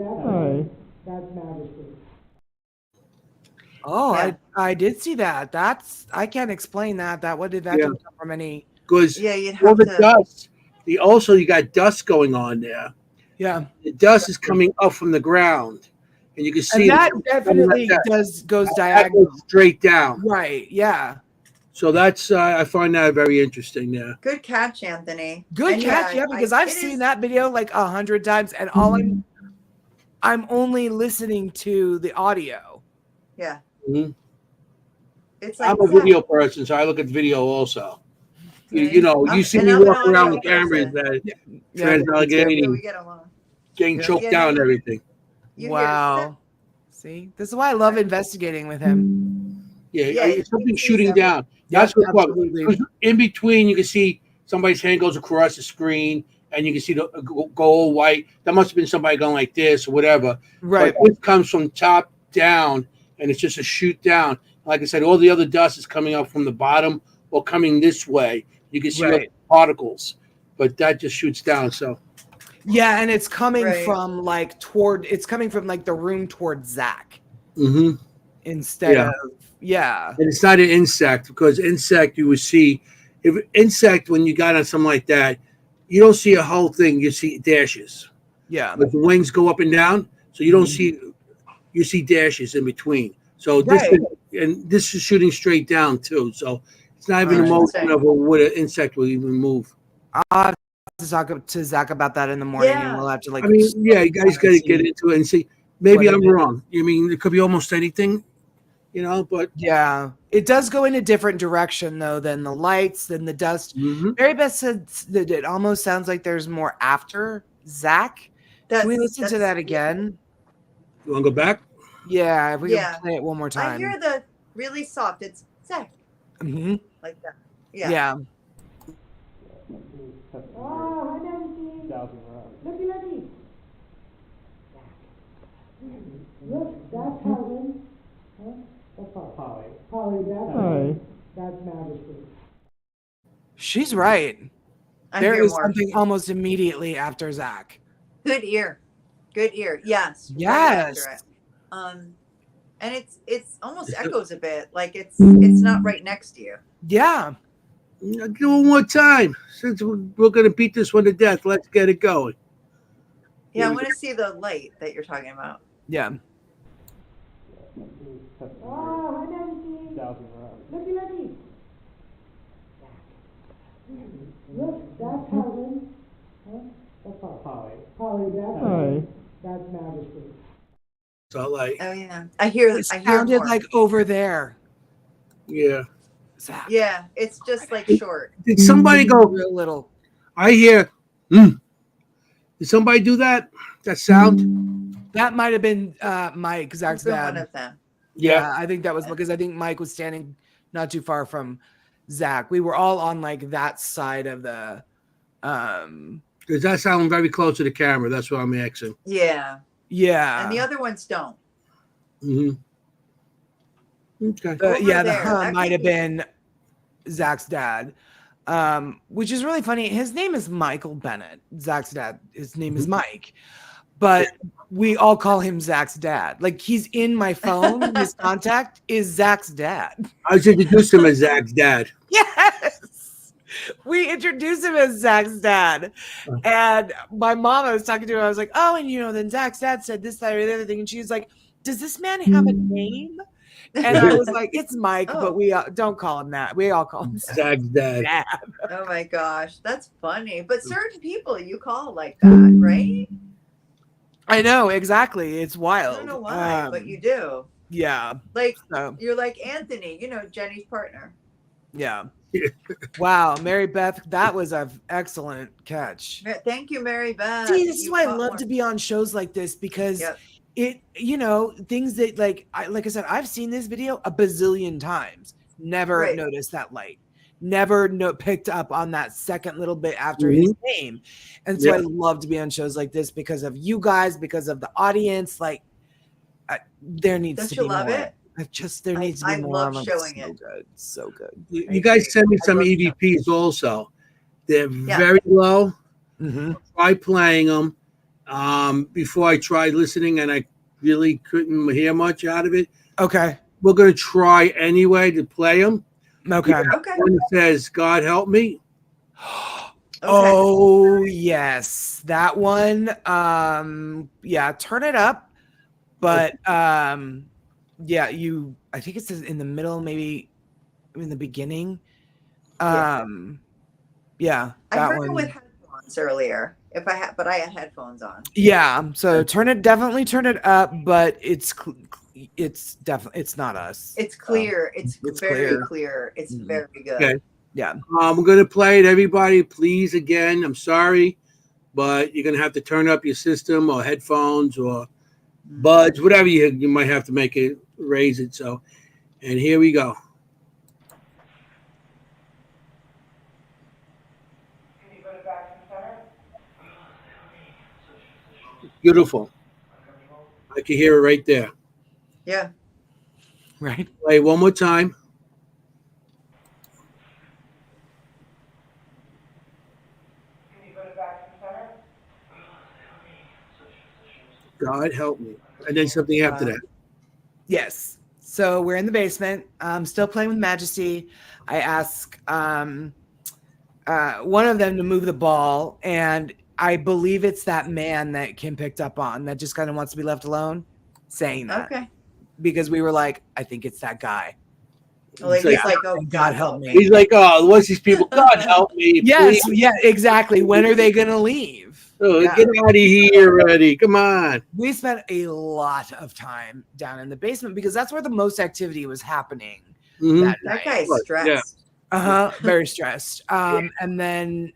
That's Majesty. Oh, Yeah. I did see that. I can't explain that. What did that Yeah. come from any? Because Yeah, you'd all have the to. dust. You got dust going on there. Yeah. The dust is coming up from the ground, and you can see And that it definitely like that. goes That diagonal. goes straight down. Right. Yeah. So that's I find that very interesting there. Good catch, Anthony. Good And catch, yeah, because I've it seen is- that video like 100 times, and I'm only listening to the audio. Yeah. Mhm. It's like I'm a Zach. video person, so I look at video also. You I'm- see and me I'm an walk around audio with cameras person. that Yeah, Trans-Allegheny Yeah, we get along. getting Yeah. choked Yeah, down and yeah. everything. You wow. See, this is why I love investigating with him. Yeah, Yeah, it's something it's shooting separate. down. That's what absolutely. 'cause in between you can see somebody's hand goes across the screen and you can see the go all white. That must have been somebody going like this or whatever. Right. But it comes from top down and it's just a shoot down. Like I said, all the other dust is coming up from the bottom or coming this way. You can see all the Right. particles, but that just shoots down. So Yeah, and it's coming Right. from like the room towards Zach mhm. instead Yeah. of And it's not an insect because insect you would see if insect when you got on something like that, you don't see a whole thing. You see dashes. yeah. But the wings go up and down, so you don't Mhm. you see dashes in between. So Right. this is shooting straight down too. So it's not even a Interesting. motion of what an insect will even move. I'll have to talk to Zach about that in the morning, and Yeah. we'll have to like. I mean, yeah, you guys got to get into it and see. Maybe What I'm it is. wrong. You mean it could be almost anything, but Yeah, it does go in a different direction though than the lights, than the dust. mhm. Mary Beth said that it almost sounds like there's more after Zach. Can we listen to that again? You want to go back? Yeah, if we Yeah. can play it one more I time. hear the really soft. It's Zach, hmm like that. Yeah. Yeah. Oh, hi, Nancy. Looky, looky. Look, that's Helen. Huh? That's Polly. That's Majesty. She's right. I There hear is more. something almost immediately after Zach. Good ear. Good ear. Yes. right Yes. after it. And it's almost echoes a bit, like it's not right next to you. Yeah. Do it one more time. Since we're going to beat this one to death, let's get it going. Yeah, I want to see the light that you're talking about. Yeah. Oh, hi, Nancy. Looky, looky. Look, that's Helen. Huh? That's Polly. Polly, that's Hi. That's Majesty. So like, Oh yeah, I hear It I hear sounded more. like over there. yeah. Zach. Yeah, it's just like short. Did somebody go? Real little. I hear. Did somebody do that? That sound? That might have been Mike, Zach's It's been one dad. of them. Yeah, I think that was because I think Mike was standing not too far from Zach. We were all on like that side of the Does that sound very close to the camera? That's what I'm asking. Yeah, yeah. and the other ones don't. Mm-hmm. Okay. Over The there, huh that might could have be- been Zach's dad. Which is really funny. His name is Michael Bennett. Zach's dad. His name is Mike. But we all call him Zach's dad. Like he's in my phone. His contact is Zach's dad. I was introduced him as Zach's dad. Yes. We introduced him as Zach's dad. And my mom, I was talking to her, I was like, oh, and then Zach's dad said this, that, or the other thing. And she was like, does this man have a name? And I was like, it's Mike, but we don't call him that. We all call him Zach's dad. Oh my gosh, that's funny. But certain people you call like that, right? I know, exactly. It's wild. I don't know why, but you do. Yeah. Like So, you're like Anthony, Jenny's partner. yeah. Wow, Mary Beth, that was an excellent catch. Thank you, Mary Beth. See, this is You why I caught love one. to be on shows like this because Yep. it, things that like I said, I've seen this video a bazillion times. Never Right. noticed that light. Never picked up on that second little bit after his name. And so I love to be on shows like this because of you guys, because of the audience. Like there needs Don't to you be love more. it? There needs to be I more. love I'm like, showing so it. good. So good. You guys send me some love EVPs also. They're very low. Mm-hmm. Try playing them before I tried listening, and I really couldn't hear much out of it. Okay. We're going to try anyway to play them. Okay. Okay. One that says, God help me. Oh yes, that one. Yeah, turn it up. But yeah, I think it's in the middle, maybe in the beginning. Yeah, I that heard one. it with headphones earlier. But I had headphones on. Yeah, so definitely turn it up, but it's definitely not us. It's clear. It's very clear. clear. It's very good. Okay. Yeah. We're going to play it. Everybody, please, again, I'm sorry, but you're going to have to turn up your system or headphones or buds, whatever you might have to make it, raise it. So, and here we go. Beautiful. I can hear it right there. Yeah. Right. Play one more time. God help me. And then something after that. Yes. So we're in the basement. I'm still playing with Majesty. I ask one of them to move the ball, and I believe it's that man that Kim picked up on that just kind of wants to be left alone, saying that. Okay. Because we were like, I think it's that guy. Like, he's like, oh, God help me. He's like, oh, what's these people? God help me. Yes, please. yeah, exactly. When are they going to leave? Oh, Yeah. Get out of here already. Come on. We spent a lot of time down in the basement because that's where the most activity was happening Mhm. that That night. guy's Right, stressed. Very stressed. And then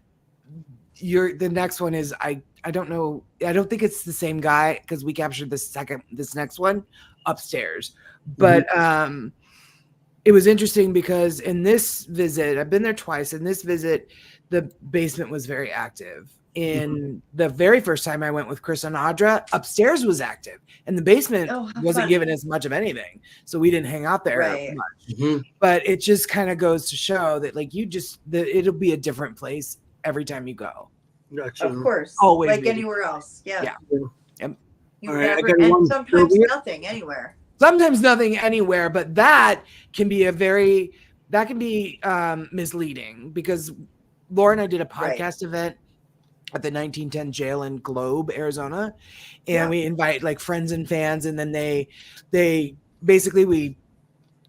the next one is I don't know. I don't think it's the same guy because we captured this next one upstairs. But it was interesting because in this visit, I've been there twice. In this visit, the basement was very active. In the very first time I went with Chris and Audra, upstairs was active, and the basement wasn't given as much of anything, so we didn't hang out there Right. much. Mhm. But it just kind of goes to show that, like, it'll be a different place every time you go. Gotcha. Of course. Always like be. anywhere else. Yeah. Yeah. Yep. You All right, I never, got and one sometimes Sylvia. nothing anywhere. sometimes nothing anywhere, but that can be misleading, because Laura and I did a podcast event at the 1910 jail in Globe, Arizona, and we invite like friends and fans, and then they basically, we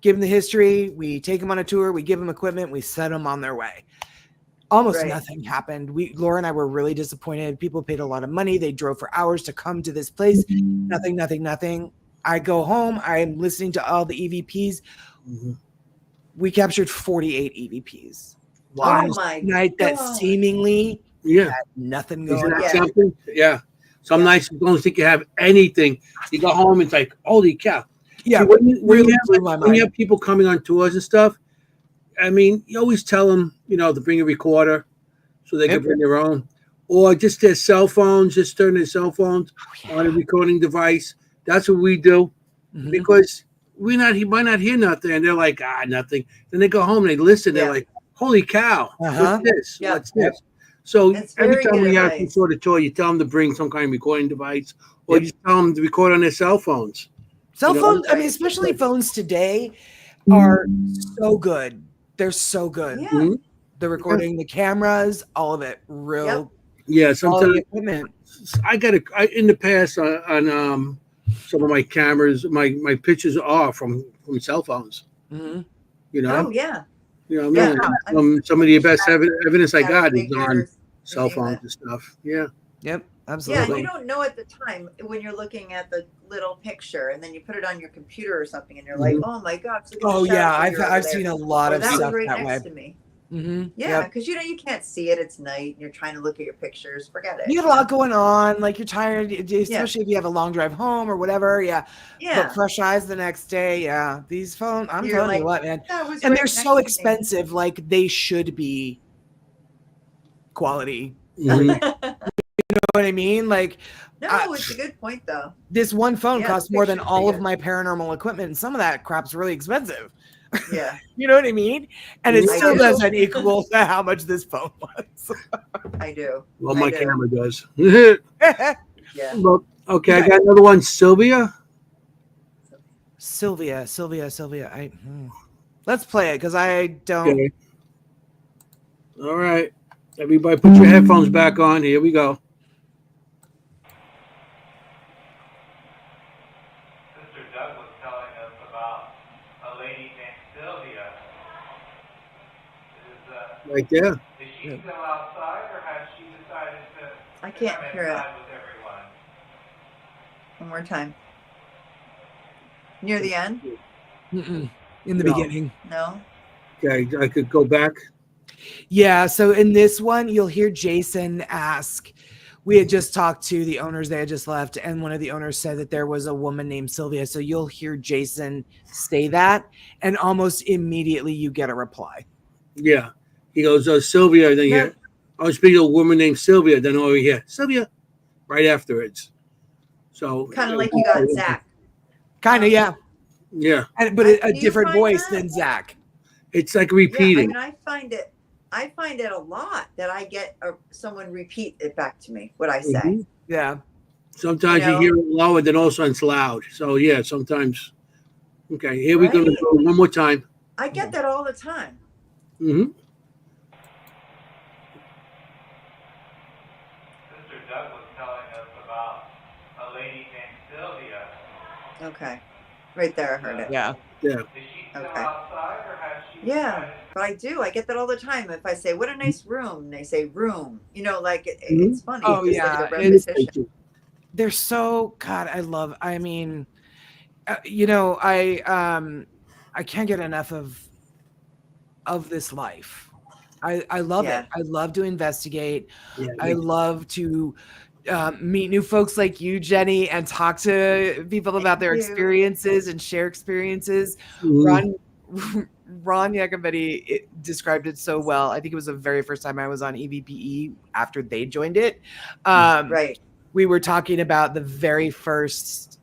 give them the history, we take them on a tour, we give them equipment, we send them on their way. Almost nothing happened. Laura and I were really disappointed. People paid a lot of money. They drove for hours to come to this place. Nothing. I go home. I'm listening to all the EVPs. We captured 48 EVPs. Wow. Oh my night God. That seemingly had nothing going on. Something? Yeah. Some nights you don't think you have anything. You go home, it's like, holy cow. Yeah. See, when you have people coming on tours and stuff, I mean, you always tell them, to bring a recorder so they can bring their own, or just their cell phones, just turn their cell phones on a recording device. That's what we do, because he might not hear nothing, and they're like, nothing. Then they go home and they listen. They're like, holy cow, what's this? What's this? So every time we have some sort of tour, you tell them to bring some kind of recording device, or you tell them to record on their cell phones. Cell phones, I mean, especially phones today are so good. They're so good. Yeah. The recording, the cameras, all of it, real. Yeah, sometimes equipment. I got in the past on some of my cameras, my pictures are from cell phones. Oh yeah. Some of the best evidence I got is on cell phones and stuff. Yeah. Yep. Absolutely. Yeah, and you don't know at the time when you're looking at the little picture, and then you put it on your computer or something, and you're like, "Oh my God!" Oh yeah, I've seen a lot of stuff right that next way. To me. Yeah, because you can't see it. It's night, and you're trying to look at your pictures. Forget it. You got a lot going on. Like, you're tired, especially if you have a long drive home or whatever. Yeah. But fresh eyes the next day. Yeah. These phones, I'm telling you what, man. And they're so expensive. Like, they should be quality. You know what I mean? Like, no, it's a good point though. This one phone costs more than all of my paranormal equipment, and some of that crap's really expensive. Yeah. You know what I mean? And it still doesn't equal to how much this phone was. I do. Well, my camera does. Yeah. Well, okay, I got another one. Sylvia. Let's play it, because I don't. Okay. All right. Everybody put your headphones back on. Here we go. Right there. Is she still outside, or has she decided to? I can't hear it. With everyone? One more time. Near the end? In the beginning. No. Okay, I could go back. Yeah. So in this one, you'll hear Jason ask. We had just talked to the owners; they had just left, and one of the owners said that there was a woman named Sylvia. So you'll hear Jason say that, and almost immediately you get a reply. Yeah. He goes, Sylvia. Then I was speaking to a woman named Sylvia. Then over here, Sylvia, right afterwards. So kind of like you got Zach. Kind of, yeah. Yeah. But a different voice than Zach. It's like repeating. Yeah, I find it a lot that I get someone repeat it back to me, what I say. Yeah. Sometimes you hear it low, and then all of a sudden it's loud. So yeah, sometimes. Okay, here we go. One more time. I get that all the time. Mm-hmm. Sister Doug was telling us about a lady named Sylvia. Okay. Right there, I heard it. Yeah. Yeah. Is she still outside, or has she? Yeah, but I do. I get that all the time. If I say, "What a nice room," they say "room." Like it's funny. Oh it's yeah, like a repetition. They're so I mean, I can't get enough of this life. I love it. I love to investigate. Yeah, I love to meet new folks like you, Jenny, and talk to people about their experiences and share experiences. Ron Yacovetti described it so well. I think it was the very first time I was on EVPE after they joined it. Right. We were talking about the very first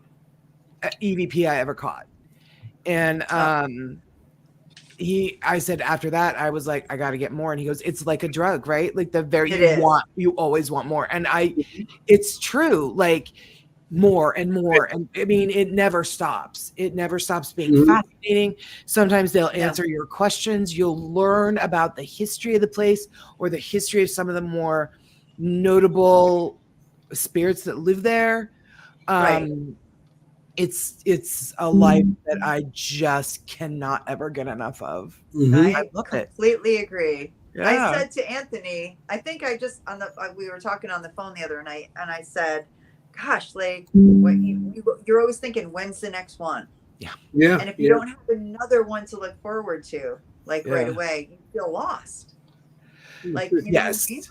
EVP I ever caught. And I said after that, I was like, I got to get more. And he goes, it's like a drug, right? Like you always want more. And it's true. Like more and more. And I mean, it never stops. It never stops being Mhm. fascinating. Sometimes they'll Yeah. answer your questions. You'll learn about the history of the place or the history of some of the more notable spirits that live there. Right. It's a life that I just cannot ever get enough of. Mhm. I I love it. completely agree. I Yeah. said to Anthony, I think I just we were talking on the phone the other night, and I said, "Gosh, like, you're always thinking, when's the next one? Yeah. And if you don't have another one to look forward to, like right Yeah. away, you feel lost. Like, you know what I Yes. mean?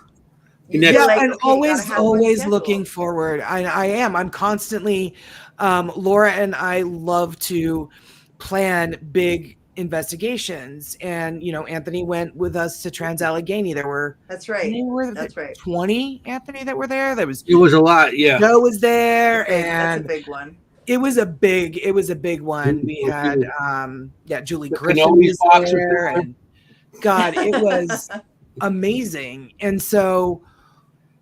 You feel next- like, and okay, you gotta have one always scheduled. looking forward. I am. I'm constantly, Laura and I love to plan big investigations. And, you know, Anthony went with us to Trans-Allegheny. There were, That's how right. many were That's there? right. 20, Anthony, that were there. There was It was a lot. Yeah. Joe was there, That's a and big one. it was a big one. We had, Julie The Griffin cannolis was box was there, there. and God, it was amazing. And so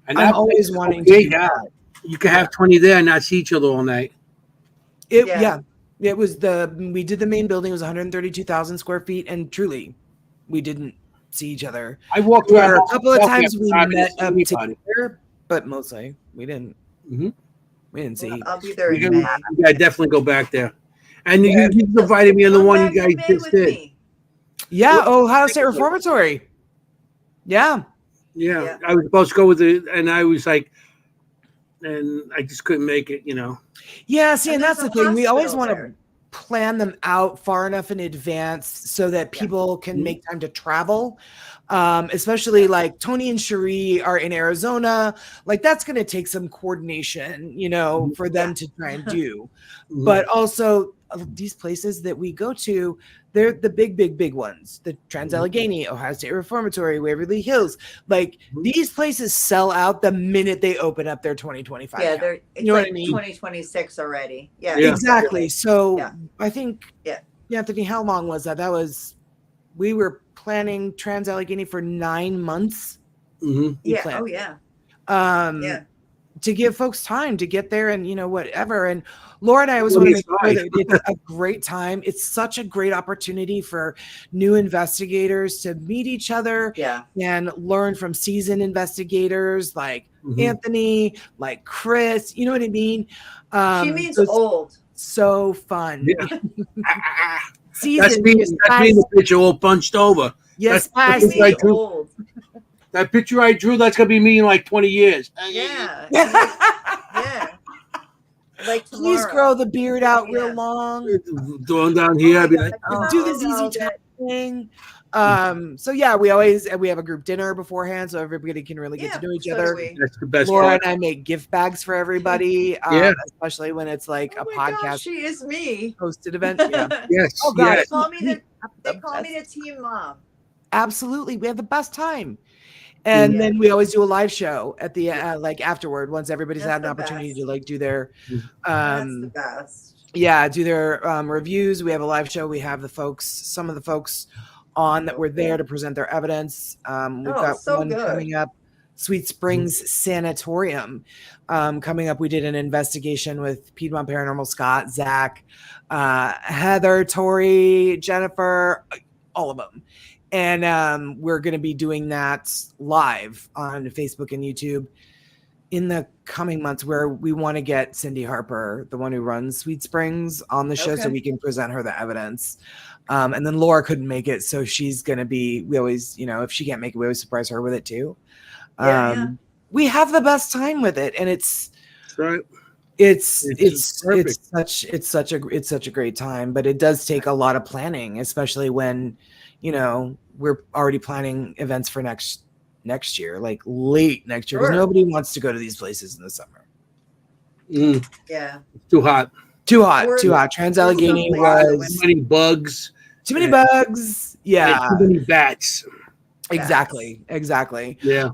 And I'm that always place is wanting so to big do now. that. You could have 20 there and not see each other all night. Yeah. It was we did the main building. It was 132,000 square feet, and truly, we didn't see each other. I walked There around were a couple of walking times up we driving to met see up anybody. together, but mostly we didn't. Mhm. We didn't see. I'll be there We in can- May. Yeah, definitely go back there. And Yeah. you invited me on the Come one you back guys in May just with did. me. Yeah, Well, Ohio State Reformatory. Yeah. Yeah, Yeah. I was supposed to go with it, and I was like, and I just couldn't make it. You know. Yeah, see, and there's that's a the thing. We always hospital want to there. plan them out far enough in advance so that Yeah. people can Mhm. make time to travel. Especially like Tony and Cherie are in Arizona. Like that's going to take some coordination, you know, for them to try and do. Mhm. But also these places that we go to, they're the big ones. The Trans-Allegheny, Ohio State Reformatory, Waverly Hills. Like Mhm. these places sell out the minute they open up their 2025. Yeah, calendar. it's You know like what I mean? 2026 already. Yeah, Yeah. Exactly. So Yeah. I think, Yeah. Anthony, how long was that? We were planning Trans-Allegheny for 9 months. Mhm. We Yeah. planned. Oh yeah. Yeah. To give folks time to get there and, you know, whatever. And Laura and I always want to make sure that it's a great time. It's such a great opportunity for new investigators to meet each other Yeah. and learn from seasoned investigators like Mhm. Anthony, like Chris, you know what I mean? She means so it's old. so fun. Yeah. That's Seasoned. me. That's me in the picture, all punched over. Yes, That's She what I means drew. old. That picture I drew, that's gonna be me in like 20 years. Yeah. Yeah. Like Please tomorrow. grow the beard out real Yeah. long. Going down here, I'd be like, Oh, Do the no, ZZ Top thing. So yeah, we have a group dinner beforehand, so everybody can really get to know each so do other. we. that's the best Laura part. and I make gift bags for everybody, Yeah. especially when it's like Oh a my podcast gosh, she is me. hosted event. Yeah. Yes. Oh God, yes. They call me the team mom. Absolutely, we have the best time. And Yeah. then we always do a live show at the like afterward once everybody's That's had an the opportunity best. to like do their That's the best. do their reviews. We have a live show. We have some of the folks on that were there to present their evidence. We've got so one good. coming up, Sweet Springs Sanatorium. Coming up, we did an investigation with Piedmont Paranormal, Scott, Zach, Heather, Tori, Jennifer, all of them. And we're going to be doing that live on Facebook and YouTube in the coming months, where we want to get Cindy Harper, the one who runs Sweet Springs, on the show so Okay. we can present her the evidence. And then Laura couldn't make it, so she's going to be, we always, you know, if she can't make it, we always surprise her with it too. Yeah. We have the best time with it, and it's Right. it's perfect. such a great time, but it does take a lot of planning, especially when, you know, we're already planning events for next year, like late next year, because Sure. nobody wants to go to these places in the summer. Yeah. Too hot. Too hot. We're Trans-Allegheny so was Too many bugs. too many bugs. Yeah, And too many bats. exactly. Yeah.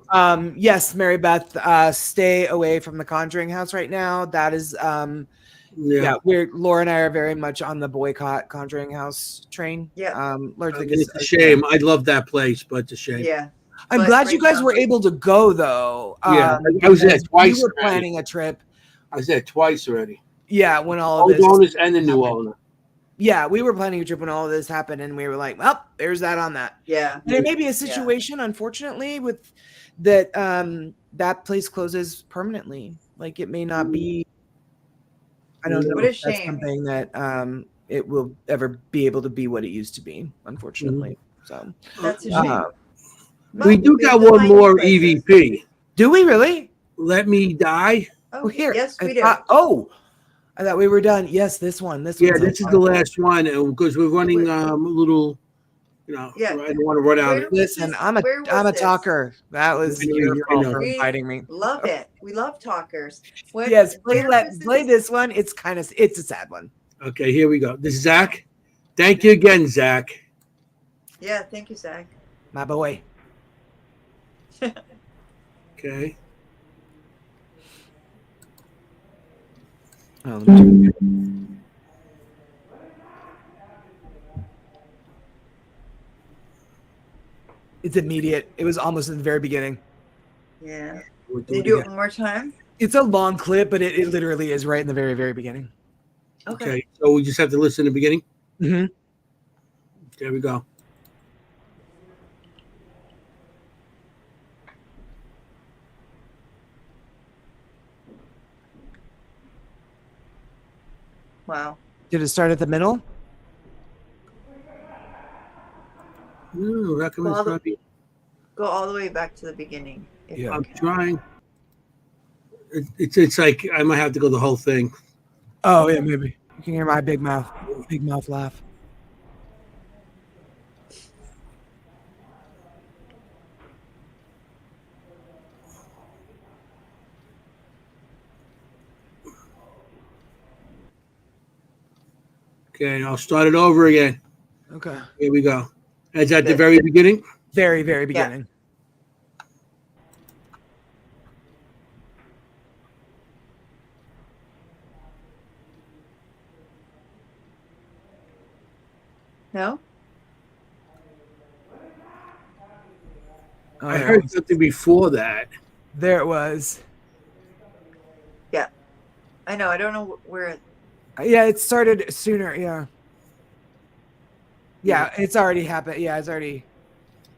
Yes, Mary Beth, stay away from the Conjuring House right now. That is Yeah. Laura and I are very much on the boycott Conjuring House train. Yeah. Largely It's a shame. I love that place, but it's a shame. Yeah. I'm But glad you right guys now- were able to go though. Yeah, I was there because twice We were already. planning a trip I said twice already. Yeah, when all of Old this owners and the new happened. owner. Yeah, we were planning a trip when all of this happened, and we were like, well, there's that on that. Yeah. And it may be a situation, unfortunately, with that that place closes permanently. Like it may not be. I don't know What a if that's shame. something that it will ever be able to be what it used to be, unfortunately. So That's a shame. We do got have to one find new more places. EVP. do we really? Let Me Die. Oh, Here. yes, we I do. thought- I thought we were done. Yes, this one. This Yeah, one's this is on the fire. last one because we're running a little. Yeah. I don't want to run out. Where was Listen, this- I'm where was a this? talker. That was I know, your I fault know. for We inviting me. Love it. We love talkers. What, Yes, where was play this one. It's a sad one. Okay, here we go. This is Zach. Thank you again, Zach. Yeah, thank you, Zach. My boy. Okay. Oh, let me do it. It's immediate. It was almost at the very beginning. Yeah. We'll Can you it do it again. one more time? It's a long clip, but it literally is right in the very, very beginning. Okay, so we just have to listen to the beginning. Mm-hmm. There we go. Wow. Did it start at the middle? No, how come Well, it's not? Go all the way back to the beginning. if Yeah. you I'm can. trying. It's like I might have to go the whole thing. Oh, yeah, maybe. You can hear my big mouth laugh. Okay, I'll start it over again. Okay. Here we go. It's at the Good. very beginning. Very, very beginning. No? Oh, I there, heard something before that. there it was. Yeah. I know. I don't know where. Yeah, it started sooner. Yeah. Yeah, it's already happened. Yeah, it's already.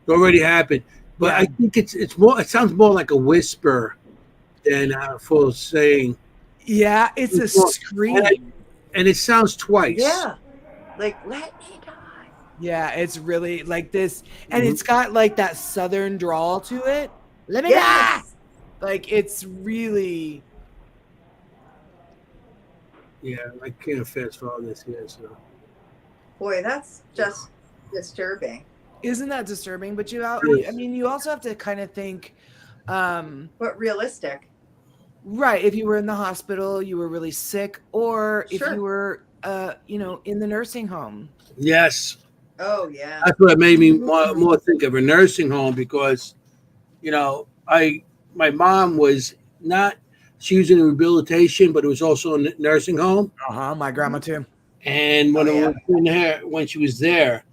It already happened. But Yeah. I think it's more. It sounds more like a whisper than a full saying, Yeah, it's a It's more- scream. and it sounds twice. Yeah. Like, let me die. Yeah, it's really like this, and Mhm. it's got like that southern drawl to it. Let me Yes. die. Like it's really. Yeah, I can't fast forward this here. So Boy, that's just disturbing. Isn't that disturbing? But Yes. I mean, you also have to kind of think, But realistic. right? If you were in the hospital, you were really sick, or if Sure. you were, in the nursing home. yes, Oh, yeah. that's what made me more think of a nursing home because, my mom was not. She was in rehabilitation, but it was also a nursing home. My grandma too. And when Oh, yeah. it was in there, when she was there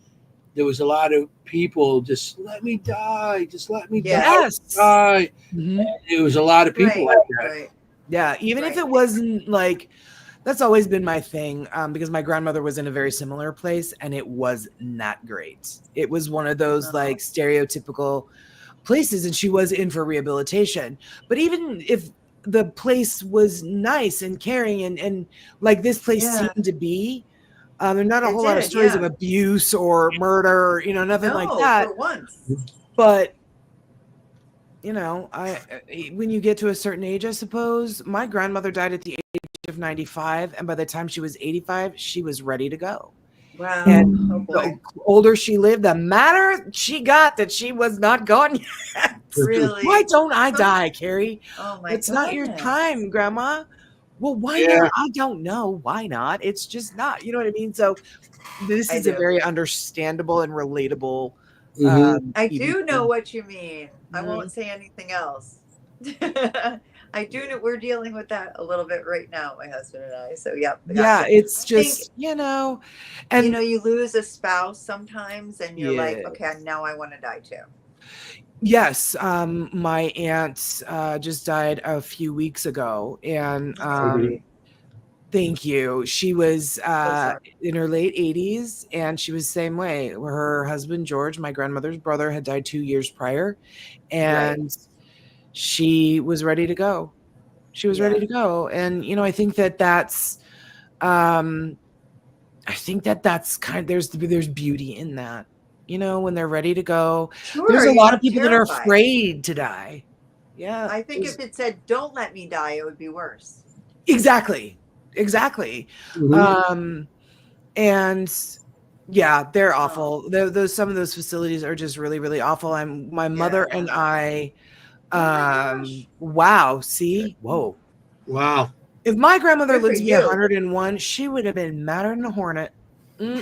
was a lot of people just let me die, just let me Yeah. Yes. die. Mhm. It was a lot of people Right. like that. Right. Yeah, even if Right. it wasn't like, that's always been my thing, because my grandmother was in a very similar place and it was not great. It was one of those Uh-huh. like stereotypical places, and she was in for rehabilitation. But even if the place was nice and caring and like this place Yeah. seemed to be, there are not a It whole lot of did, stories of yeah. abuse or murder, nothing No, like that. for once. But when you get to a certain age, I suppose my grandmother died at the age of 95, and by the time she was 85, she was ready to go. Wow. And Oh, boy. the older she lived, the madder she got that she was not gone yet. Really? Why don't I die, Carrie? Oh, my It's not your goodness. time, Grandma. Well, why Yeah. not? I don't know. Why not? It's just not. You know what I mean? So this I is a do. very understandable and relatable. Mhm. I EVP. do know what you mean. I Mhm. won't say anything else. I do know we're dealing with that a little bit right now, my husband and I. So, yep. Yeah, gotcha. it's I think, just, and you lose a spouse sometimes and you're like, Yeah. okay, now I want to die too. Yes, my aunt just died a few weeks ago, and Sorry. thank you. She was sorry. in her late 80s, and she was the same way. Her husband George, my grandmother's brother, had died 2 years prior, and she was ready to go. She was ready to go, and I think that's kind. There's beauty in that. When they're ready to go. Sure, There's a you're lot of not people that are terrified. afraid to die. Yeah, I think if it said "Don't let me die," it would be worse. exactly. Mhm. And yeah, they're awful. Those some of those facilities are just really, really awful. My mother and I. Oh my gosh. Wow. See, whoa. Wow. If my grandmother Good for lived to be you. 101, she would have been madder than a hornet. We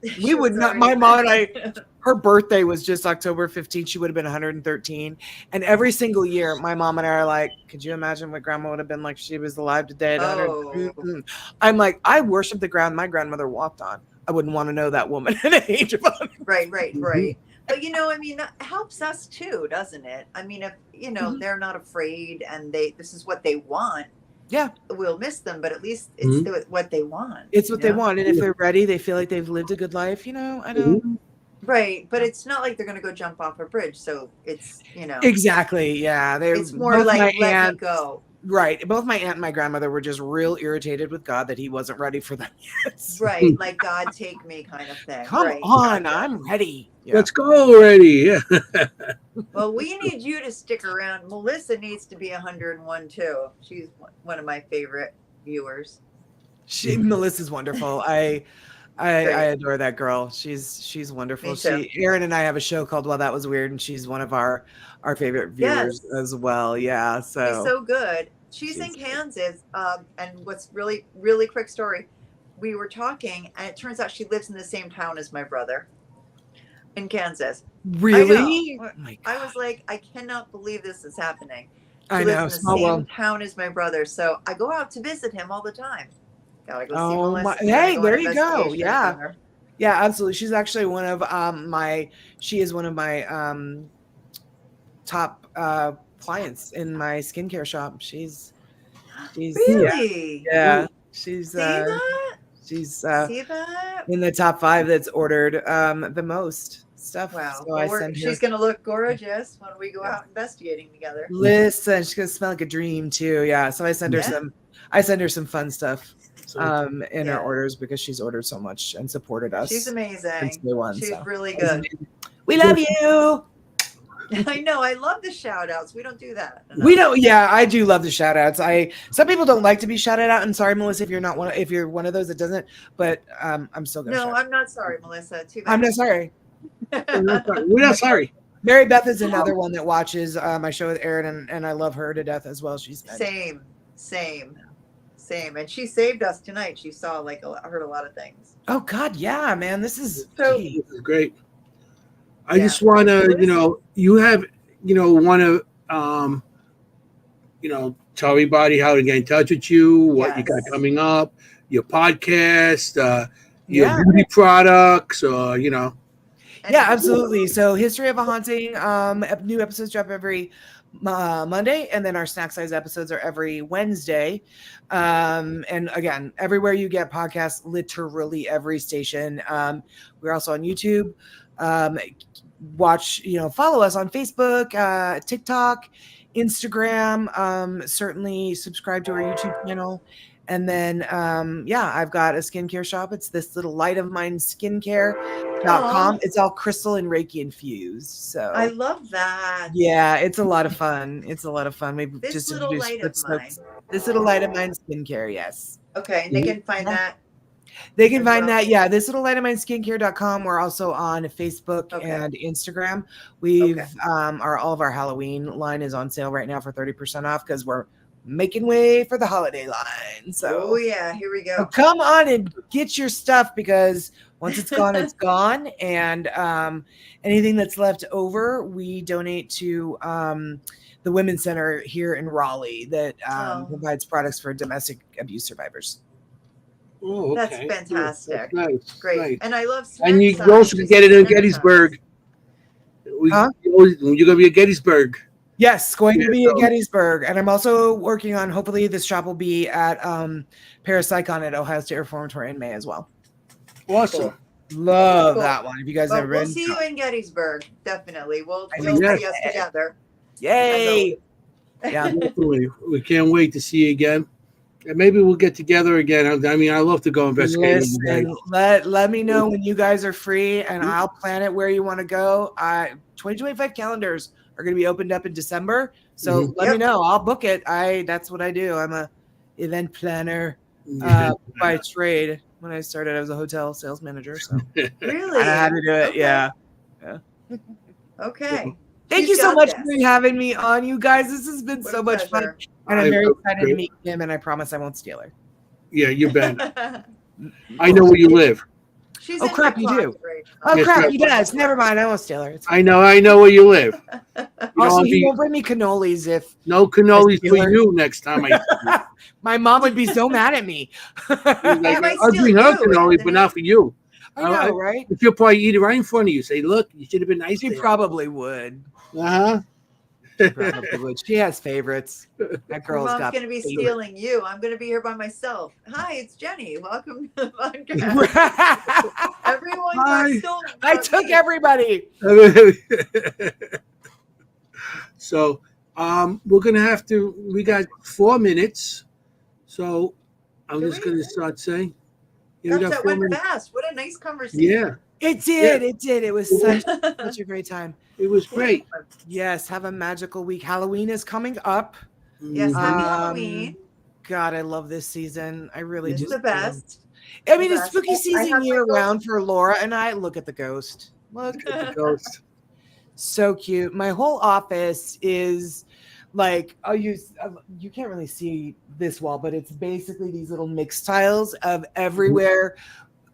She would was not. already My mom and I. dead. Her birthday was just October 15th. She would have been 113. And every single year, my mom and I are like, could you imagine what grandma would have been like if she was alive today at 100? Oh. I'm like, I worship the ground my grandmother walked on. I wouldn't want to know that woman at the age of 100. Right. Mhm. But I mean, that helps us too, doesn't it? I mean, if Mhm. they're not afraid and this is what they want, Yeah, we'll miss them, but at least it's Mhm. what they want. it's what they Yeah. want. And if they're ready, they feel like they've lived a good life. I don't. Mhm. Right. But it's not like they're going to go jump off a bridge. So it's, Exactly. Yeah. it's more like, let me go. Right. Both my aunt and my grandmother were just real irritated with God that he wasn't ready for them yet. Right. Like, God, take me kind of thing. Come Right. on, Gotcha. I'm ready. Yeah. Let's go already. Yeah. Well, we need you to stick around. Melissa needs to be 101 too. She's one of my favorite viewers. Melissa's wonderful. I adore that girl. She's wonderful. Me too. Erin and I have a show called Well That Was Weird, and she's one of our favorite viewers Yes. as well. Yeah. She's so good. She's in Kansas. And what's really, really quick story. We were talking, and it turns out she lives in the same town as my brother in Kansas. Really? I know. Oh my I God. was like, I cannot believe this is happening. She I lives know. in the Small same world. town as my brother, so I go out to visit him all the time. Gotta go see Oh Melissa. my! Gotta Hey, go on there you go. investigations Yeah. on her. Yeah, absolutely. She's actually one of she is one of my top clients in my skincare shop. She's Really? yeah. She's See that? she's See that? in the top 5 that's ordered the most stuff. Wow. So Well, I send her. she's gonna look gorgeous when we go out investigating together. Listen, she's gonna smell like a dream too. Yeah. So I send her some fun stuff in her orders because she's ordered so much and supported us. She's amazing. Since day one, She's so. really good. We love you. I know. I love the shout outs. We don't do that enough. We don't. Yeah, I do love the shout outs. Some people don't like to be shouted out. And sorry, Melissa, if you're one of those that doesn't, but I'm still gonna. No, I'm not sorry, Melissa. Too bad. I'm not sorry. We're not sorry. Mary Beth is another one that watches my show with Erin, and I love her to death as well. She's same. And she saved us tonight. She saw heard a lot of things. Oh God, yeah, man, this is This is great. I just want to, you have, want to, tell everybody how to get in touch with you, what you got coming up, your podcast, your beauty products, Yeah, absolutely. So History of a Haunting, new episodes drop every Monday, and then our snack size episodes are every Wednesday. And again, everywhere you get podcasts, literally every station. We're also on YouTube. Follow us on Facebook, TikTok, Instagram. Certainly subscribe to our YouTube channel. And then, I've got a skincare shop. It's This Little Light of Mine skincare.com. It's all crystal and Reiki infused. So I love that. Yeah, it's a lot of fun. We've This just Little Light of Mine. This Little Light of Mine skincare. Yes. Okay. And they can find that. They can find that. Yeah. This Little Light of Mine skincare.com. We're also on Facebook and Instagram. We've, all of our Halloween line is on sale right now for 30% off because we're making way for the holiday line. So here we go. So come on and get your stuff because once it's gone, it's gone. And anything that's left over, we donate to the Women's Center here in Raleigh that provides products for domestic abuse survivors. Oh, okay. That's fantastic. That's nice. Great. Nice. And I love and you also can get it in Gettysburg. You You're gonna be at Gettysburg. Yes, going to be so- at Gettysburg, and I'm also working on. Hopefully, this shop will be at Parapsychon at Ohio State Reformatory in May as well. Awesome. Love Cool. that one. If you guys Well, never we'll been, see you in Gettysburg. Definitely. We'll know. see us together. yay! Yeah, Definitely. We can't wait to see you again. And maybe we'll get together again. I mean, I love to go investigate with you guys. Listen, let me know when you guys are free, and I'll plan it where you want to go. 2025 calendars are going to be opened up in December, so let me know. I'll book it. That's what I do. I'm a event planner by trade. When I started, I was a hotel sales manager, so Really? I know how to do it. Okay. Yeah. Okay. Thank She's you so got much this. for having me on, you guys. This has been What so a much fun, pleasure. and I'm very I- excited to meet Kim. And I promise I won't steal her. Yeah, you bet. I know where you live. She's Oh, in crap, my you do. closet right now. Oh Yes, crap, ma'am. he does. Never mind, I won't steal her. It's fine. I know where you live. You Also, know, he won't bring me cannolis if no cannolis I for steal her. you next time. my mom would be so mad at me. Like, might I'll steal bring her you, cannoli, but Anthony. not for you. I know, right? If you'll probably eat it right in front of you, say, "Look, you should have been nice." She there." probably would. Uh-huh. She probably would. She has favorites. That Your girl's mom's got going to be favorites. stealing you. I'm going to be here by myself. Hi, it's Jenny. Welcome to the podcast. Everyone Hi. got stolen. I from took me. everybody. So, we're gonna have to. We got 4 minutes, so I'm Do just we? gonna start saying. Yeah, we Gosh, got that 4 went minutes. fast. What a nice conversation. Yeah, It did. It did. It was such a great time. it was great. Yes, have a magical week. Halloween is coming up. Yes, happy Mhm. Halloween. God, I love this season. I really It's just the best. I mean, The it's best. spooky I season have my year ghost. round for Laura and I. Look at the ghost. Look at the Ghost. so cute. My whole office is like I'll use. You can't really see this wall, but it's basically these little mix tiles of everywhere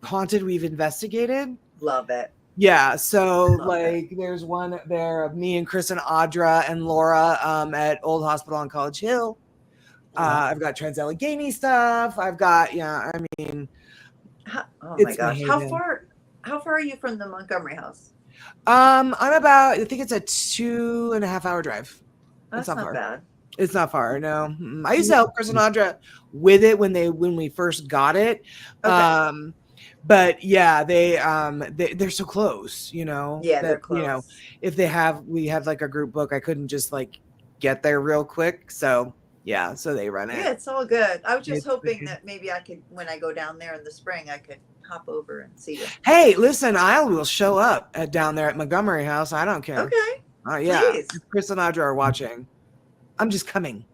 haunted we've investigated. Love it. Yeah, so Love like there's one there of me and Chris and Audra and Laura at Old Hospital on College Hill. I've got Trans-Allegheny stuff. I've got I mean, Oh my It's gosh. amazing. How far are you from the Montgomery house? I'm about. I think it's a 2.5 hour drive. That's not not far. bad. It's not far. No, I used to help Chris and Audra with it when we first got it. Okay. But yeah, they're so close. Yeah, they're close. If we have like a group book, I couldn't just like get there real quick. So yeah, so they run it. Yeah, it's all good. I was just It's hoping okay. that maybe I could, when I go down there in the spring, I could hop over and see you. Hey, listen, I will show up down there at Montgomery House. I don't care. Okay. Yeah, Please. if Chris and Audra are watching, I'm just coming.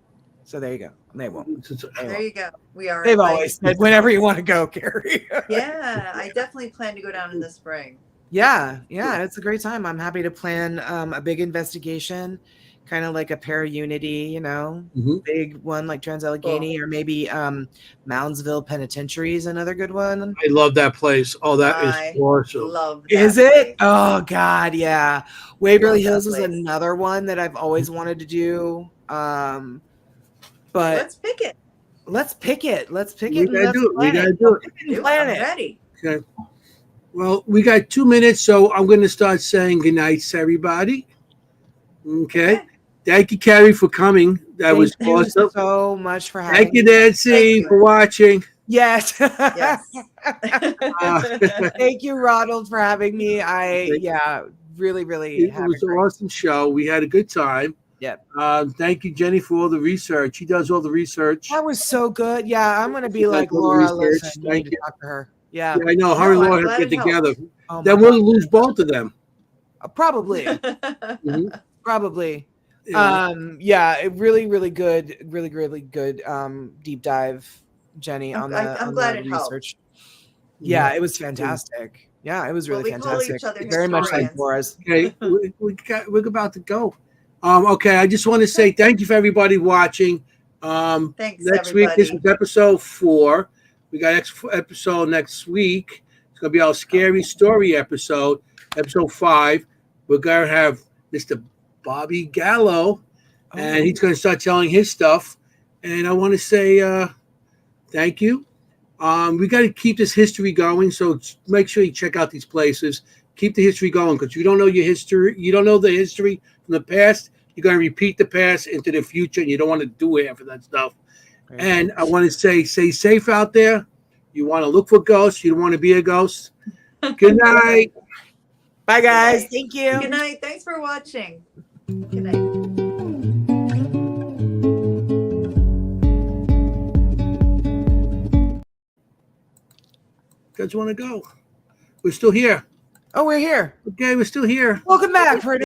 So there you go. They won't. There you go. We are. They've invited. always said whenever you want to go, Carrie. Yeah, I definitely plan to go down in the spring. Yeah, it's a great time. I'm happy to plan a big investigation, kind of like a Para-Unity, Mhm. big one like Trans-Allegheny, or maybe Moundsville Penitentiary is another good one. I love that place. Oh, that I is awesome. Love that. Is it? place. Oh God, yeah. Waverly Love that Hills is place. another one that I've always wanted to do. But Let's pick it. let's pick it. Let's pick We it. and gotta let's do it. We plan gotta do it. Pick it Do and it. plan I'm it. ready. Okay. Well, we got 2 minutes, so I'm going to start saying goodnight to everybody. Okay. Thank you, Carrie, for coming. That was Thank you awesome. so much for having Thank you, me. Nancy, Thank you. for watching. Yes. Yes. Thank you, Ronald, for having me. Thank Really, really It happy. was an awesome show. We had a good time. Yep. Thank you, Jenny, for all the research. She does all the research. That was so good. Yeah, I'm gonna be She like does all the Laura. research. Listen, you Thank need you. to talk to her. Yeah, Yeah, I know. Her and No, I'm Laura have glad to get it helped. together. oh my Then we'll God. lose both of them. Probably, Mhm. probably. Yeah. Yeah, really, really good, really, really good. Deep dive, Jenny, I'm on glad the it helped. research. Yeah, it was fantastic. Yeah, it was Well, really we call each fantastic. other Very much like historians. Laura's. Okay, we're about to go. Okay, I just want to say thank you for everybody watching. Thanks, Next week, this everybody. is episode 4. We got episode next week. It's gonna be our scary story episode 5. We're gonna have Mr. Bobby Gallo, and he's gonna start telling his stuff. And I want to say thank you. We got to keep this history going, so make sure you check out these places. keep the history going, because you don't know your history. You don't know the history from the past. You're going to repeat the past into the future, and you don't want to do half of that stuff. Right. And I want to say, stay safe out there. You want to look for ghosts. You don't want to be a ghost. Good night. Bye, guys. night. Thank you. Good night. Thanks for watching. Good night. Guys want to go? We're still here. Oh, we're here. Okay, we're still here. Welcome back for